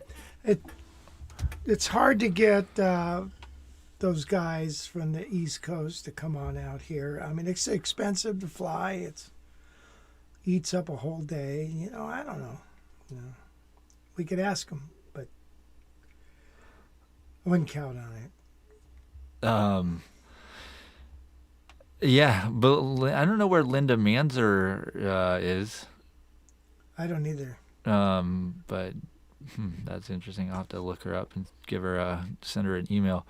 It's hard to get those guys from the East Coast to come on out here. I mean, it's expensive to fly. It eats up a whole day. You know, I don't know. You know, we could ask them, but I wouldn't count on it. Yeah, but I don't know where Linda Manzer is. I don't either. But that's interesting. I'll have to look her up and send her an email.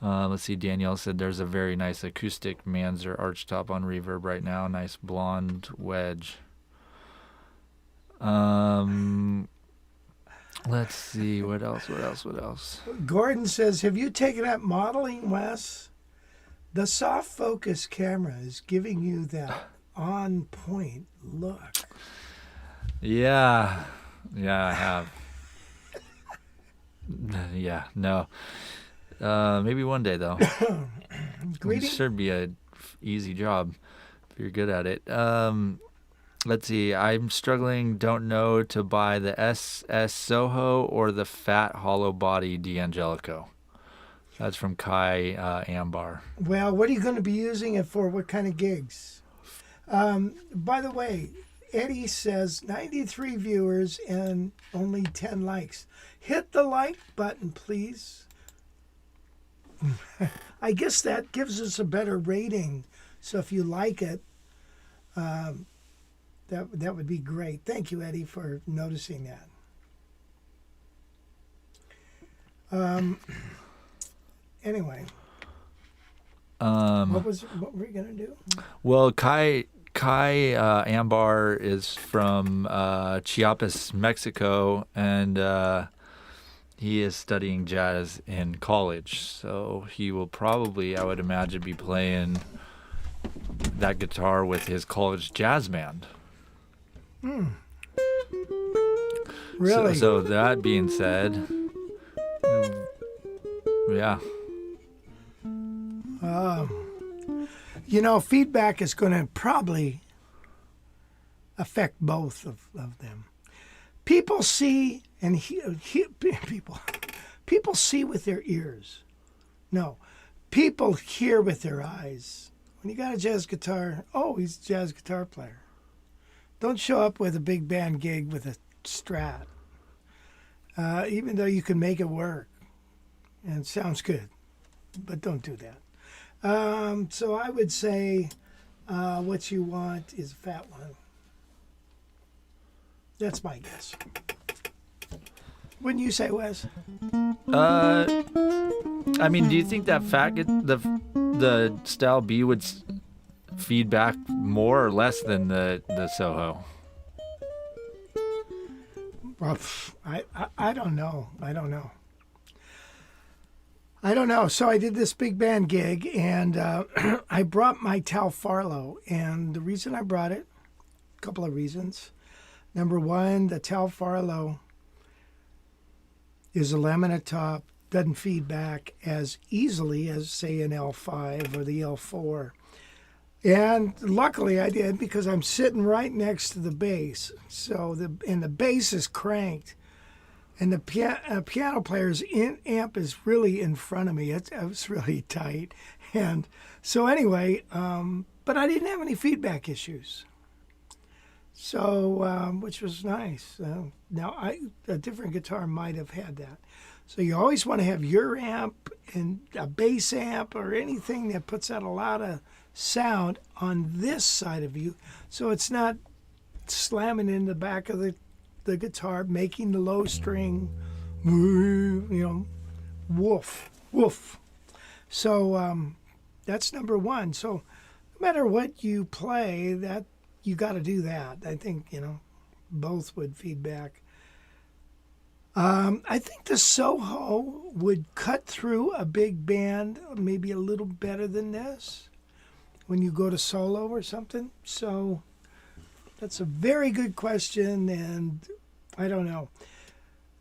Let's see. Danielle said there's a very nice acoustic Manzer archtop on Reverb right now. Nice blonde wedge. Let's see. What else? Gordon says, have you taken up modeling, Wes? The soft focus camera is giving you that on point look. Yeah, I have. Yeah, no. Maybe one day though. It should be a easy job if you're good at it. let's see. I'm struggling. Don't know to buy the SS Soho or the fat Hollowbody D'Angelico. That's from Kai Ambar. Well, what are you going to be using it for? What kind of gigs? By the way, Eddie says 93 viewers and only 10 likes. Hit the like button, please. I guess that gives us a better rating. So if you like it, that would be great. Thank you, Eddie, for noticing that. Anyway, what were you gonna do? Well, Kai Ambar is from Chiapas, Mexico, and he is studying jazz in college. So he will probably, I would imagine, be playing that guitar with his college jazz band. Really? So that being said, yeah. Feedback is going to probably affect both of them. People see and people see with their ears. No, people hear with their eyes. When you got a jazz guitar, oh, he's a jazz guitar player. Don't show up with a big band gig with a Strat, even though you can make it work and it sounds good, but don't do that. So I would say what you want is a fat one. That's my guess. Wouldn't you say, Wes? I mean, do you think that the Style B would feedback more or less than the Soho? Well, I don't know. I don't know. So I did this big band gig, and I brought my Tal Farlow. And the reason I brought it, a couple of reasons. Number one, the Tal Farlow is a laminate top, doesn't feed back as easily as, say, an L5 or the L4. And luckily I did, because I'm sitting right next to the bass. So the bass is cranked. And the piano player's amp is really in front of me. It was really tight. And so anyway, but I didn't have any feedback issues. So, which was nice. Now, a different guitar might have had that. So you always want to have your amp and a bass amp or anything that puts out a lot of sound on this side of you. So it's not slamming in the back of the guitar, making the low string, woof, woof. So that's number one. So no matter what you play, that you got to do that. I think, both would feedback. I think the Soho would cut through a big band maybe a little better than this when you go to solo or something. So that's a very good question, and I don't know.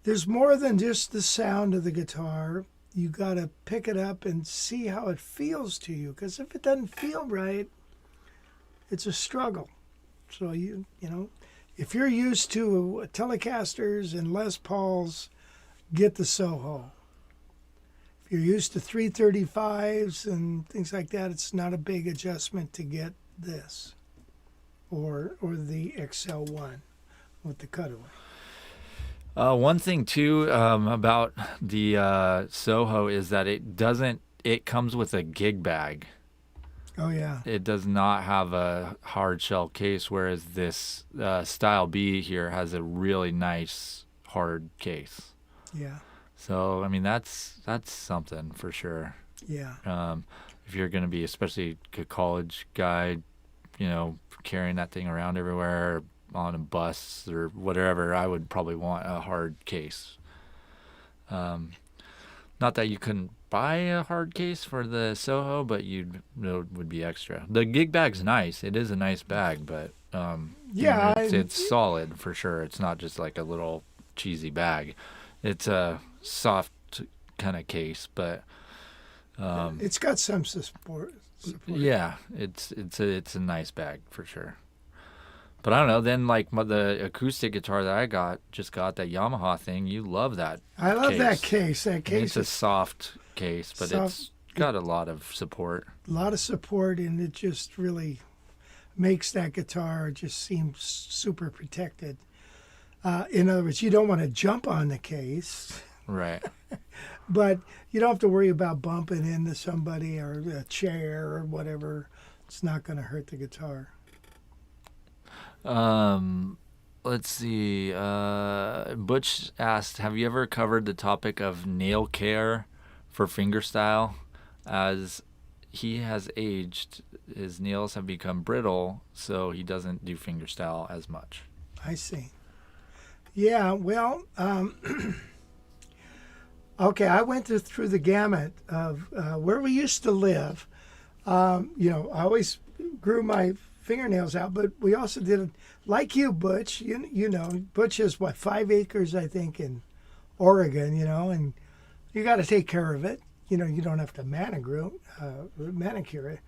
There's more than just the sound of the guitar. You got to pick it up and see how it feels to you, because if it doesn't feel right, it's a struggle. So if you're used to Telecasters and Les Pauls, get the Soho. If you're used to 335s and things like that, it's not a big adjustment to get this or the XL1 with the cutaway. One thing too about the Soho is that it comes with a gig bag. Oh, yeah. It does not have a hard shell case, whereas this Style B here has a really nice hard case. Yeah. So, I mean, that's something for sure. Yeah. If you're going to be, especially a college guy, carrying that thing around everywhere on a bus or whatever, I would probably want a hard case. Not that you couldn't buy a hard case for the Soho, but it would be extra. The gig bag's nice. It is a nice bag, but it's solid for sure. It's not just like a little cheesy bag. It's a soft kind of case, but it's got some support. Yeah, it's a nice bag for sure. But I don't know. Then like the acoustic guitar that I just got that Yamaha thing. You love that. I love that case. case. That And case it's a is soft case, but soft. it's got a lot of support. a lot of support, and it just really makes that guitar just seem super protected. In other words, you don't want to jump on the case, Right. but you don't have to worry about bumping into somebody or a chair or whatever. It's not going to hurt the guitar. Let's see. Butch asked, have you ever covered the topic of nail care for fingerstyle? As he has aged, his nails have become brittle, so he doesn't do fingerstyle as much. I see. Yeah, well, okay, I went through the gamut of where we used to live. I always grew my fingernails out, but we also did, like you, Butch, you know, Butch has, 5 acres, I think, in Oregon, and you got to take care of it. You don't have to manicure it,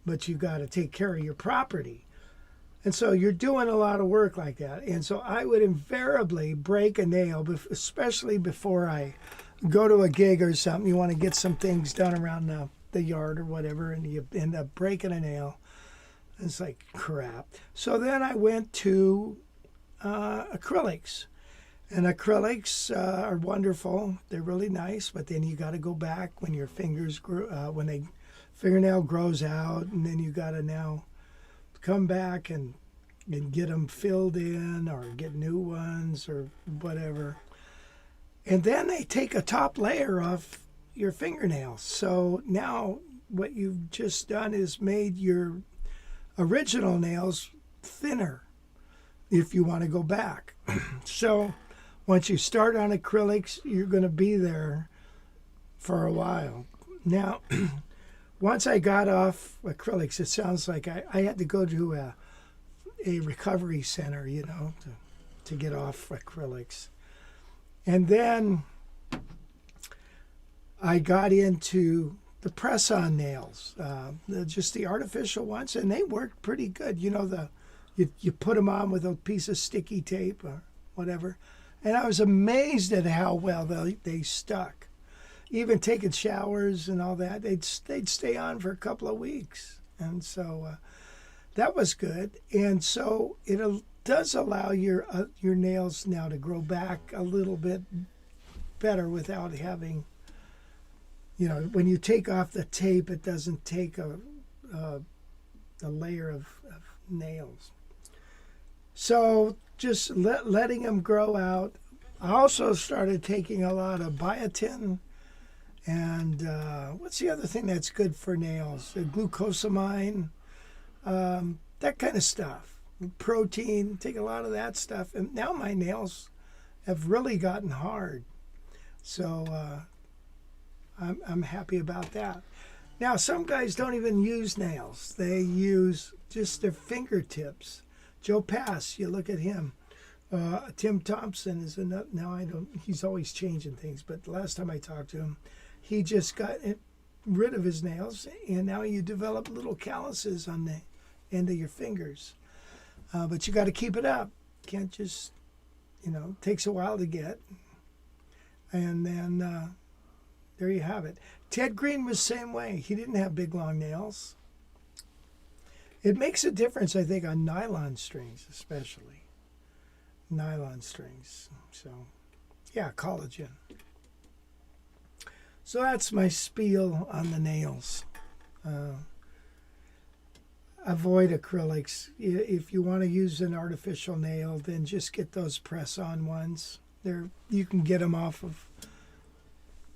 but you got to take care of your property. And so you're doing a lot of work like that. And so I would invariably break a nail, especially before I go to a gig or something. You want to get some things done around the yard or whatever, and you end up breaking a nail. It's like crap. So then I went to acrylics. And acrylics are wonderful. They're really nice, but then you got to go back when your fingers fingernail grows out, and then you got to now come back and get them filled in or get new ones or whatever. And then they take a top layer off your fingernails. So now what you've just done is made your original nails thinner if you want to go back. So once you start on acrylics, you're going to be there for a while. Now, once I got off acrylics, it sounds like I had to go to a recovery center, to get off acrylics. And then I got into the press-on nails, just the artificial ones, and they worked pretty good. You put them on with a piece of sticky tape or whatever, and I was amazed at how well they stuck. Even taking showers and all that, they'd stay on for a couple of weeks, and so that was good. And so it does allow your nails now to grow back a little bit better without having, when you take off the tape, it doesn't take a layer of nails. So just letting them grow out. I also started taking a lot of biotin and what's the other thing that's good for nails? Glucosamine, that kind of stuff. Protein, take a lot of that stuff. And now my nails have really gotten hard. So I'm happy about that. Now, some guys don't even use nails. They use just their fingertips. Joe Pass, you look at him. Tim Thompson is another. Now, he's always changing things, but the last time I talked to him, he just got rid of his nails, and now you develop little calluses on the end of your fingers. But you got to keep it up. Can't just, it takes a while to get. And then there you have it. Ted Green was the same way. He didn't have big, long nails. It makes a difference, I think, on nylon strings, especially. Nylon strings. So, yeah, collagen. So that's my spiel on the nails. Avoid acrylics. If you want to use an artificial nail, then just get those press-on ones. You can get them off of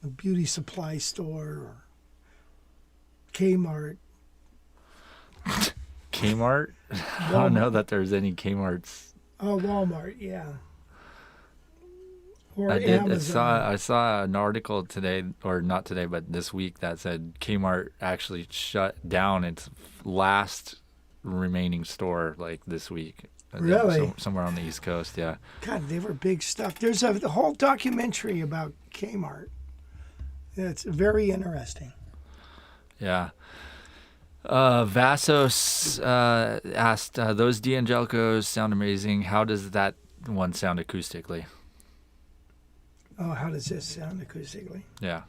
a beauty supply store or Kmart. Kmart? I don't know that there's any Kmarts. Oh, Walmart, yeah. Or I did. Amazon. I saw an article today, or not today, but this week, that said Kmart actually shut down its last remaining store like this week. Really? Somewhere on the East Coast, yeah. God, they were big stuff. There's a whole documentary about Kmart. It's very interesting. Yeah. Vassos asked, those D'Angelicos sound amazing. How does that one sound acoustically? Oh, how does this sound acoustically? Yeah.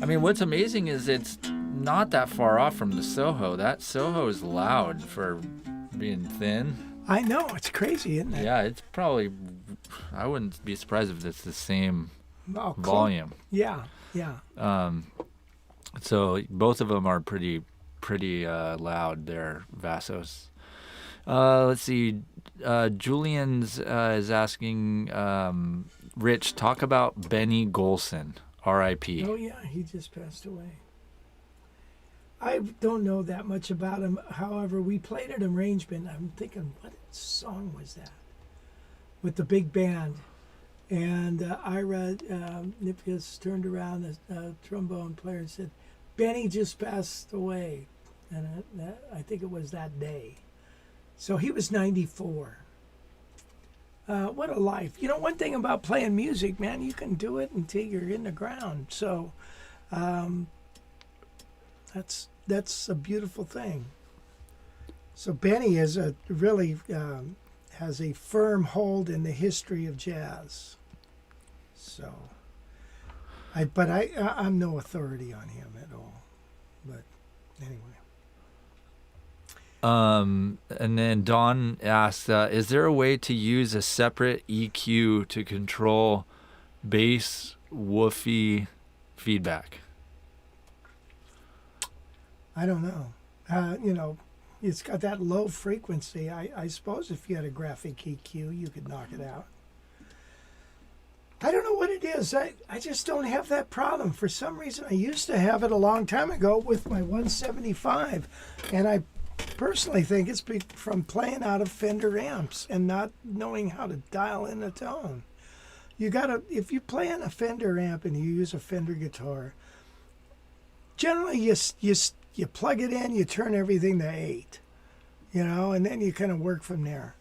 I mean, what's amazing is it's not that far off from the Soho. That Soho is loud for being thin. I know, it's crazy, isn't it? Yeah, it's probably, I wouldn't be surprised if it's the same Oh, volume. Yeah, yeah. So both of them are pretty loud there, Vassos. Let's see. Julian's is asking, Rich, talk about Benny Golson, R.I.P. Oh, yeah, he just passed away. I don't know that much about him. However, we played an arrangement. I'm thinking, what song was that? With the big band. And Ira Nipkias turned around, the trombone player, and said, Benny just passed away. And I think it was that day. So he was 94. What a life. You know, one thing about playing music, man, you can do it until you're in the ground. So that's a beautiful thing. So Benny is really has a firm hold in the history of jazz. So, I'm no authority on him at all. But anyway. And then Don asked, is there a way to use a separate EQ to control bass woofy feedback? I don't know. You know, it's got that low frequency. I suppose if you had a graphic EQ, you could knock it out. I don't know what it is. I just don't have that problem. For some reason, I used to have it a long time ago with my 175. And I personally think it's from playing out of Fender amps and not knowing how to dial in a tone. You gotta, if you play in a Fender amp and you use a Fender guitar, generally you plug it in, you turn everything to 8, you know, and then you kind of work from there.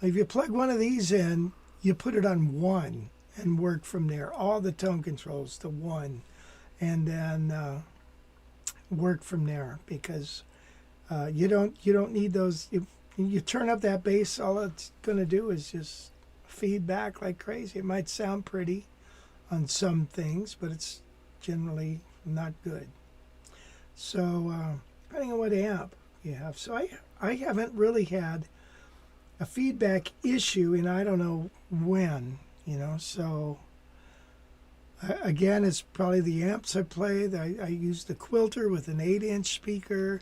If you plug one of these in, you put it on 1 and work from there. All the tone controls to 1, and then work from there, because you don't need those. If you turn up that bass, all it's going to do is just feedback like crazy. It might sound pretty on some things, but it's generally not good. So depending on what amp you have. So I haven't really had a feedback issue in I don't know when, you know. So again, it's probably the amps I play. I use the Quilter with an 8-inch speaker,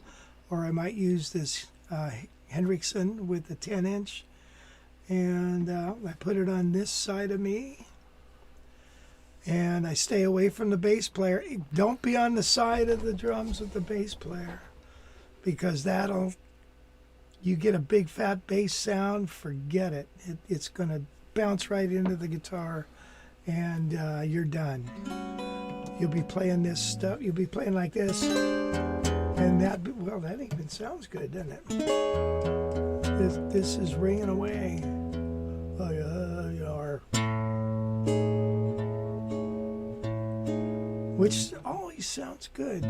or I might use this Hendrickson with a 10-inch. And I put it on this side of me. And I stay away from the bass player. Don't be on the side of the drums with the bass player, because you get a big fat bass sound, forget it. It's going to bounce right into the guitar, and you're done. You'll be playing this stuff. You'll be playing like this. And that even sounds good, doesn't it? This is ringing away. Oh, yeah, you are. Which always sounds good.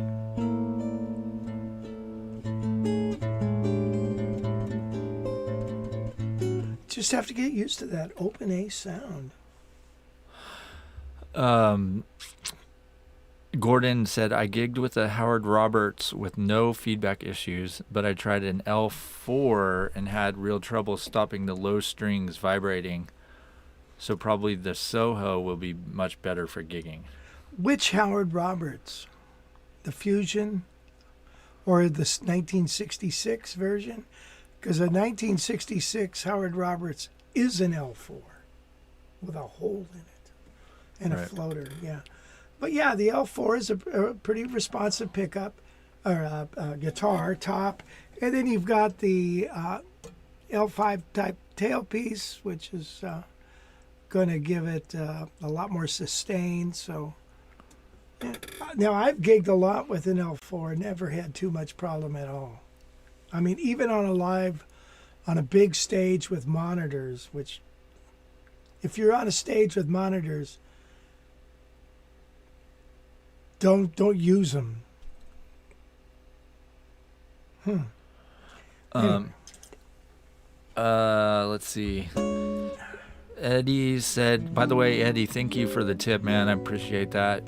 Just have to get used to that open A sound. Gordon said, I gigged with a Howard Roberts with no feedback issues, but I tried an L4 and had real trouble stopping the low strings vibrating. So probably the Soho will be much better for gigging. Which Howard Roberts? The Fusion or the 1966 version? Because a 1966 Howard Roberts is an L4 with a hole in it and a floater, yeah. But yeah, the L4 is a pretty responsive pickup, or guitar top. And then you've got the L5 type tailpiece, which is going to give it a lot more sustain. So Now, I've gigged a lot with an L4, never had too much problem at all. I mean, even on a big stage with monitors, which, if you're on a stage with monitors, don't use them. Anyway. Let's see. Eddie said, by the way, Eddie, thank you for the tip, man. I appreciate that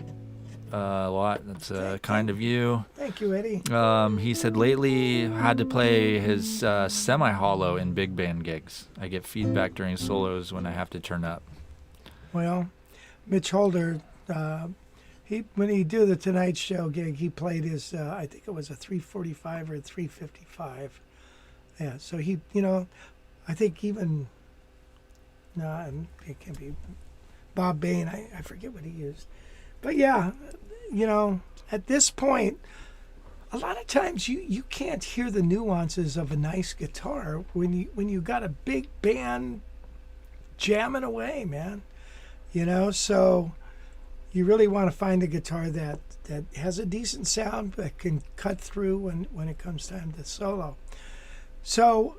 a lot. That's kind of you. Thank you, Eddie. He said lately had to play his semi-hollow in big band gigs. I get feedback during solos when I have to turn up. Well, Mitch Holder, when he did the Tonight Show gig, he played his, I think it was a 345 or a 355. Yeah, so he, I think even, no, it can be Bob Bain. I forget what he used. But yeah, at this point, a lot of times you can't hear the nuances of a nice guitar when you got a big band jamming away, man. So you really want to find a guitar that has a decent sound that can cut through when it comes time to solo. So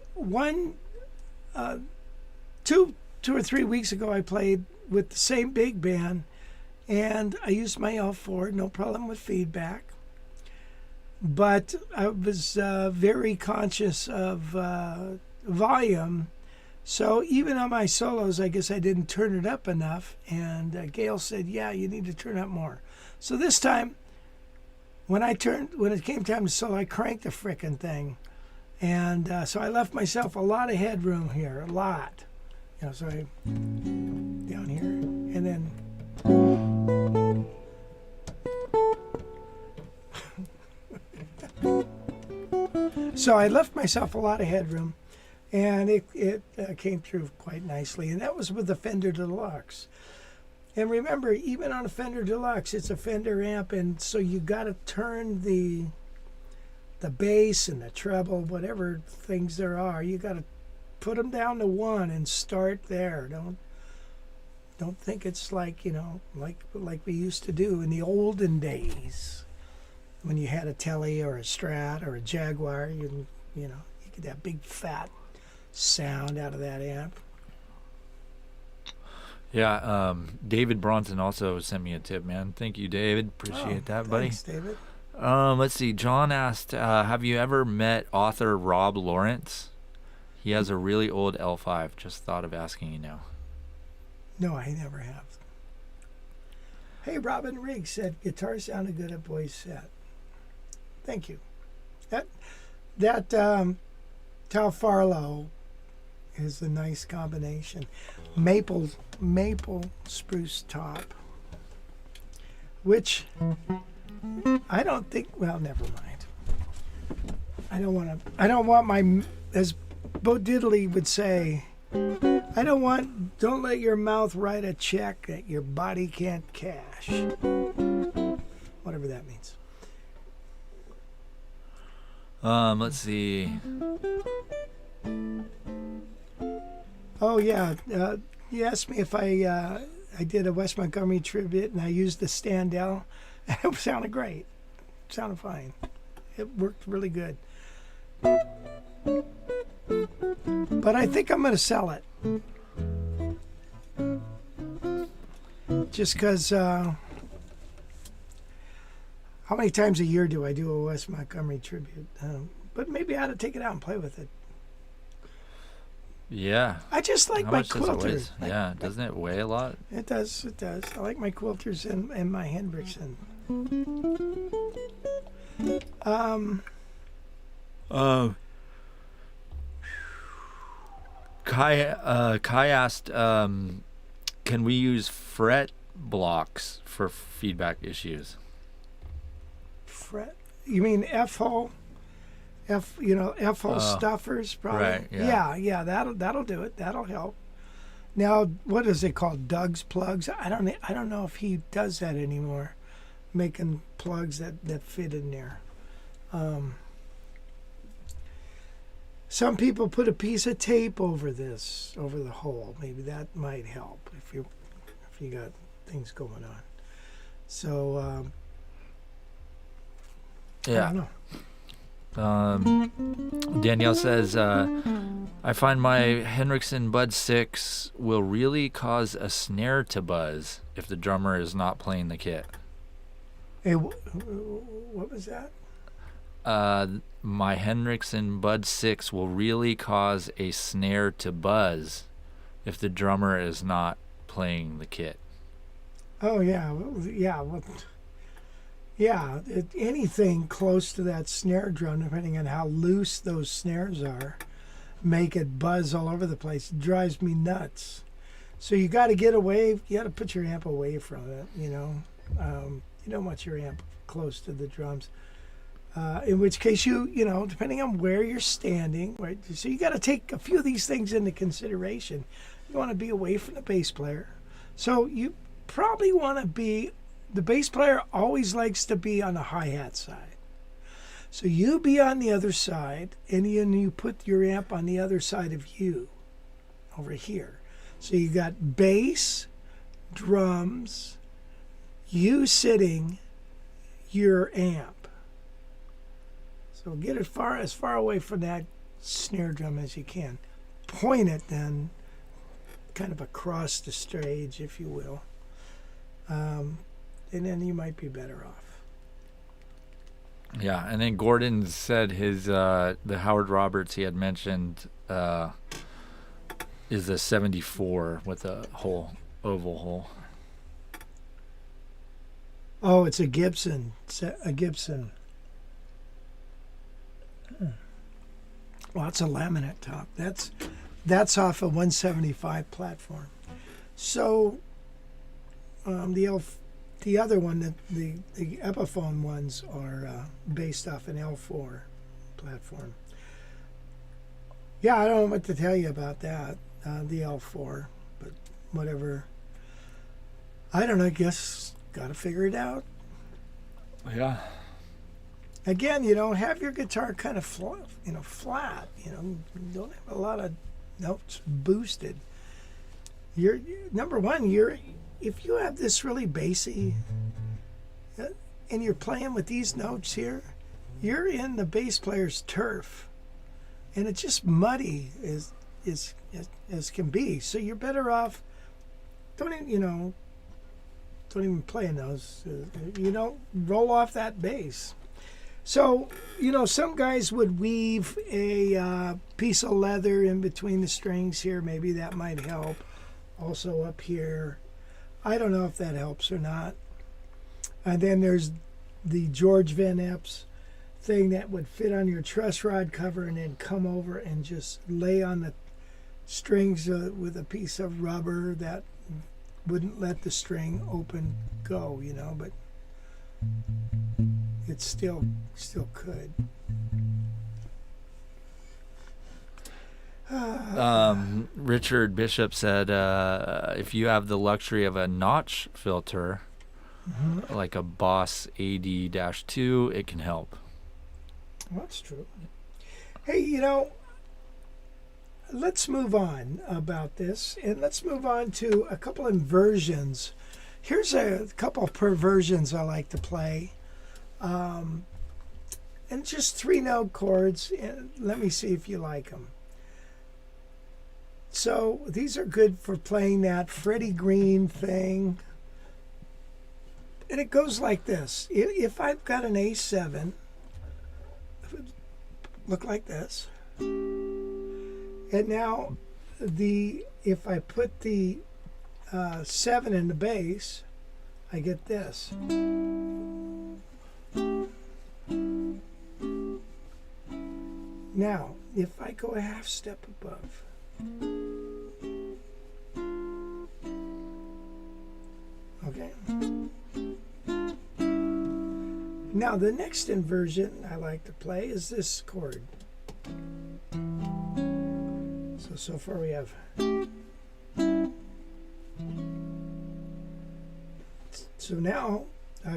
two or 3 weeks ago, I played with the same big band, and I used my L4, no problem with feedback. But I was very conscious of volume. So even on my solos, I guess I didn't turn it up enough. And Gail said, yeah, you need to turn up more. So this time, when it came time to solo, I cranked the frickin' thing. And so I left myself a lot of headroom here, a lot. So I down here, and then so I left myself a lot of headroom, and it came through quite nicely. And that was with the Fender Deluxe. And remember, even on a Fender Deluxe, it's a Fender amp, and so you got to turn the bass and the treble, whatever things there are, you got to put them down to 1 and start there. Don't think it's like like we used to do in the olden days when you had a Tele or a Strat or a Jaguar. You get that big fat sound out of that amp. Yeah, David Bronson also sent me a tip, man. Thank you, David. Appreciate that, buddy. Thanks, David. Let's see. John asked, have you ever met author Rob Lawrence? He has a really old L5. Just thought of asking you now. No, I never have. Hey, Robin Riggs said guitar sounded good at Boy's set. Thank you. That Tal Farlow is a nice combination. Maple spruce top, which I don't think. Well, never mind. I don't want my, as Bo Diddley would say, don't let your mouth write a check that your body can't cash. Whatever that means. Let's see. Oh yeah, you asked me if I did a Wes Montgomery tribute and I used the Standell. It sounded great. It sounded fine. It worked really good. But I think I'm going to sell it. Just because, how many times a year do I do a Wes Montgomery tribute? But maybe I ought to take it out and play with it. Yeah. I just like my quilters. Yeah, doesn't it weigh a lot? It does. I like my quilters and my Hendrickson. Kai asked, can we use fret blocks for feedback issues? Fret? You mean F-hole? F-hole stuffers, probably. Right. Yeah. That'll do it. That'll help. Now, what is it called? Doug's plugs? I don't know if he does that anymore, making plugs that fit in there. Some people put a piece of tape over the hole. Maybe that might help if you got things going on. So Yeah. I don't know. Danielle says, I find my Henriksen Bud 6 will really cause a snare to buzz if the drummer is not playing the kit. Hey, what was that? My Henriksen Bud 6 will really cause a snare to buzz if the drummer is not playing the kit. Oh, yeah. Yeah, anything close to that snare drum, depending on how loose those snares are, make it buzz all over the place. It drives me nuts. So you got to get away. You got to put your amp away from it. You don't want your amp close to the drums. In which case, depending on where you're standing, right? So you got to take a few of these things into consideration. You want to be away from the bass player. So you probably want to be. The bass player always likes to be on the hi-hat side. So you be on the other side, and you put your amp on the other side of you, over here. So you got bass, drums, you sitting, your amp. So get it as far away from that snare drum as you can. Point it then kind of across the stage, if you will. And then you might be better off. Yeah, and then Gordon said his the Howard Roberts he had mentioned is a 74 with a oval hole. Oh, it's a Gibson. A Gibson. Well, it's a laminate top. That's off a 175 platform. So the other one, the Epiphone ones are based off an L4 platform. Yeah, I don't know what to tell you about that, the L4, but whatever. I don't know, I guess got to figure it out. Yeah. Again, have your guitar kind of flat, don't have a lot of notes boosted. Number one, if you have this really bassy and you're playing with these notes here, you're in the bass player's turf, and it's just muddy as can be. So you're better off don't even play in those. You don't roll off that bass. So some guys would weave a piece of leather in between the strings here. Maybe that might help. Also up here. I don't know if that helps or not. And then there's the George Van Epps thing that would fit on your truss rod cover and then come over and just lay on the strings with a piece of rubber that wouldn't let the string open go, but it still could. Richard Bishop said, if you have the luxury of a notch filter, like a Boss AD-2, it can help. Well, that's true. Hey, let's move on about this, and let's move on to a couple inversions. Here's a couple of perversions I like to play. And just 3-note chords, and let me see if you like them. So these are good for playing that Freddie Green thing. And it goes like this. If I've got an A7, look like this. And now if I put the 7 in the bass, I get this. Now, if I go a half step above, okay. Now the next inversion I like to play is this chord. So far we have. So now,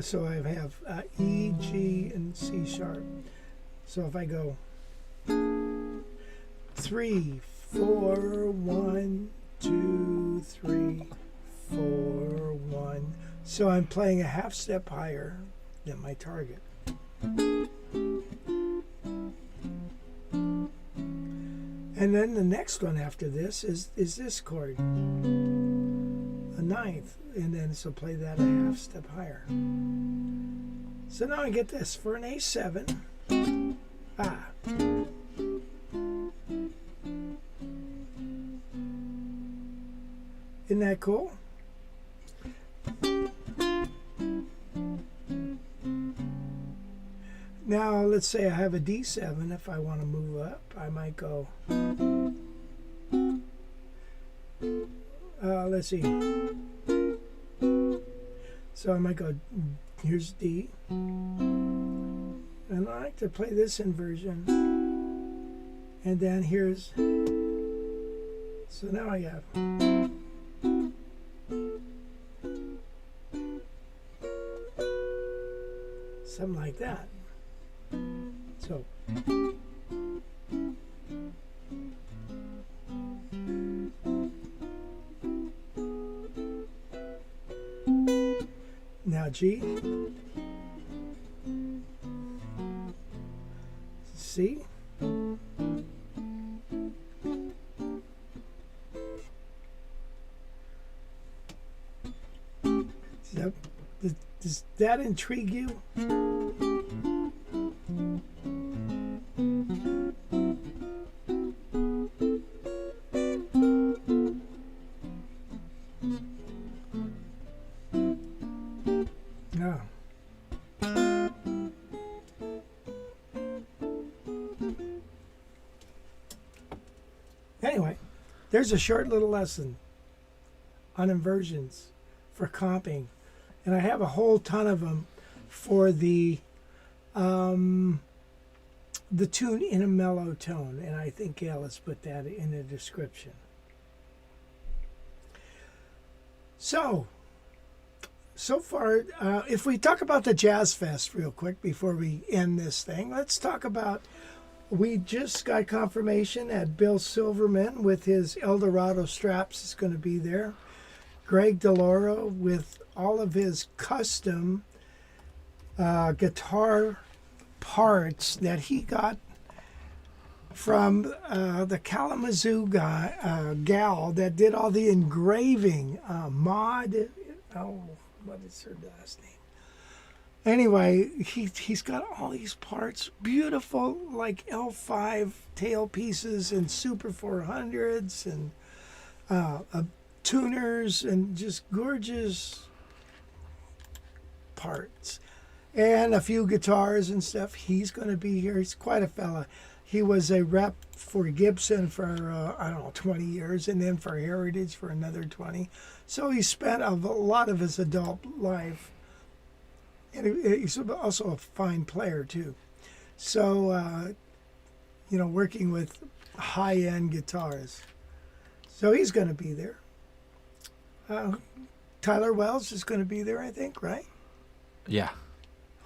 so I have E, G, and C sharp. So if I go 3, 4, 1, 2, 3, 4, 1. So I'm playing a half step higher than my target. And then the next one after this is this chord, a ninth, and then so play that a half step higher. So now I get this for an A7. Isn't that cool? Now let's say I have a D7. If I want to move up, I might go, let's see. So I might go, here's D. And I like to play this inversion. And then here's, so now I have. Something like that. So. Now G. C. Does that intrigue you? No. Anyway, there's a short little lesson on inversions for comping. And I have a whole ton of them for the tune in a mellow tone. And I think Gail has put that in the description. So far, if we talk about the Jazz Fest real quick before we end this thing, let's talk about, we just got confirmation that Bill Silverman with his Eldorado straps is going to be there. Greg DeLauro with all of his custom guitar parts that he got from the Kalamazoo guy, gal that did all the engraving. Maud, what is her last name? Anyway, he's got all these parts, beautiful like L5 tailpieces and Super 400s and tuners and just gorgeous parts. And a few guitars and stuff. He's going to be here. He's quite a fella. He was a rep for Gibson for, 20 years, and then for Heritage for another 20. So he spent a lot of his adult life. And he's also a fine player, too. So, working with high-end guitars. So he's going to be there. Tyler Wells is going to be there, I think, right? Yeah.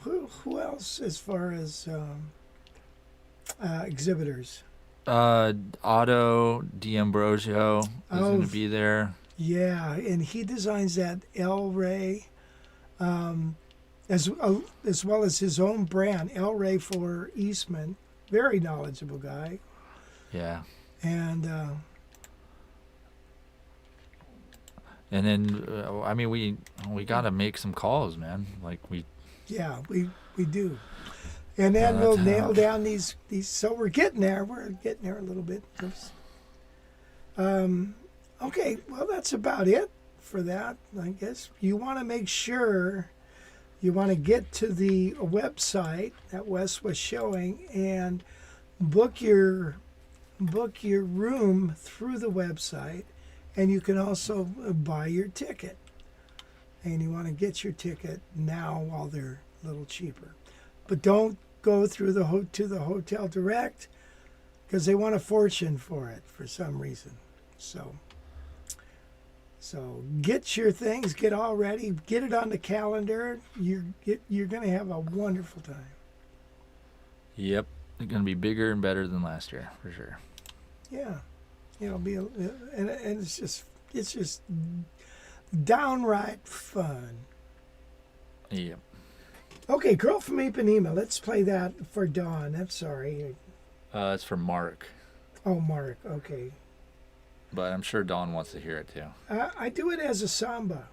Who else as far as exhibitors? Otto D'Ambrosio is going to be there. Yeah, and he designs that El Rey, as well as his own brand, El Rey for Eastman. Very knowledgeable guy. Yeah. And then, we got to make some calls, man. Yeah, we do. And then we'll nail down these. So we're getting there. We're getting there a little bit. Okay, well, that's about it for that, I guess. You want to make sure you want to get to the website that Wes was showing and book your room through the website. And you can also buy your ticket. And you want to get your ticket now while they're a little cheaper. But don't go through to the hotel direct because they want a fortune for it for some reason. So get your things, get all ready, get it on the calendar. You're going to have a wonderful time. Yep. It's going to be bigger and better than last year, for sure. Yeah. It'll be, and it's just downright fun. Yep. Okay, Girl from Ipanema. Let's play that for Dawn. I'm sorry. It's from Mark, Oh, Mark. Okay. but I'm sure Dawn wants to hear it too. I do it as a samba.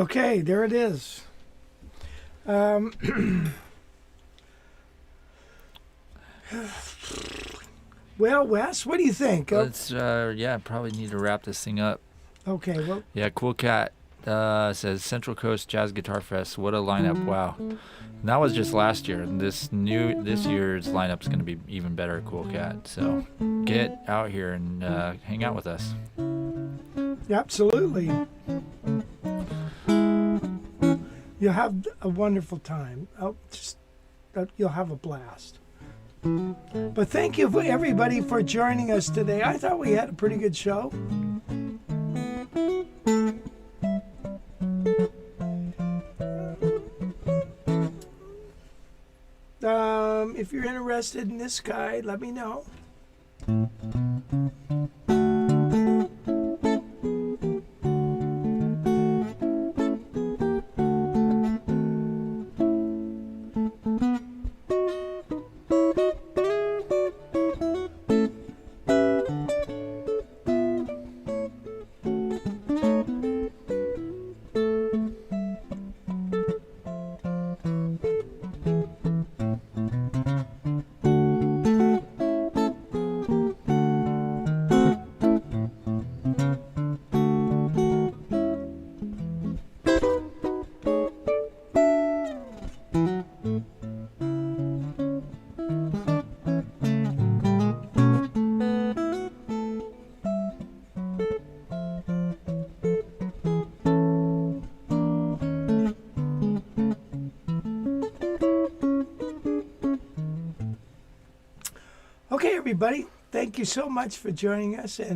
Okay, there it is. Well, Wes, what do you think? Let's probably need to wrap this thing up. Okay, well, Yeah, Cool Cat says Central Coast Jazz Guitar Fest. What a lineup! Wow, and that was just last year. This year's lineup is going to be even better. Cool Cat. So get out here and hang out with us. absolutely. You'll have a wonderful time. You'll have a blast. But thank you for everybody for joining us today. I thought we had a pretty good show. If you're interested in this guide, let me know. Okay, everybody, thank you so much for joining us. And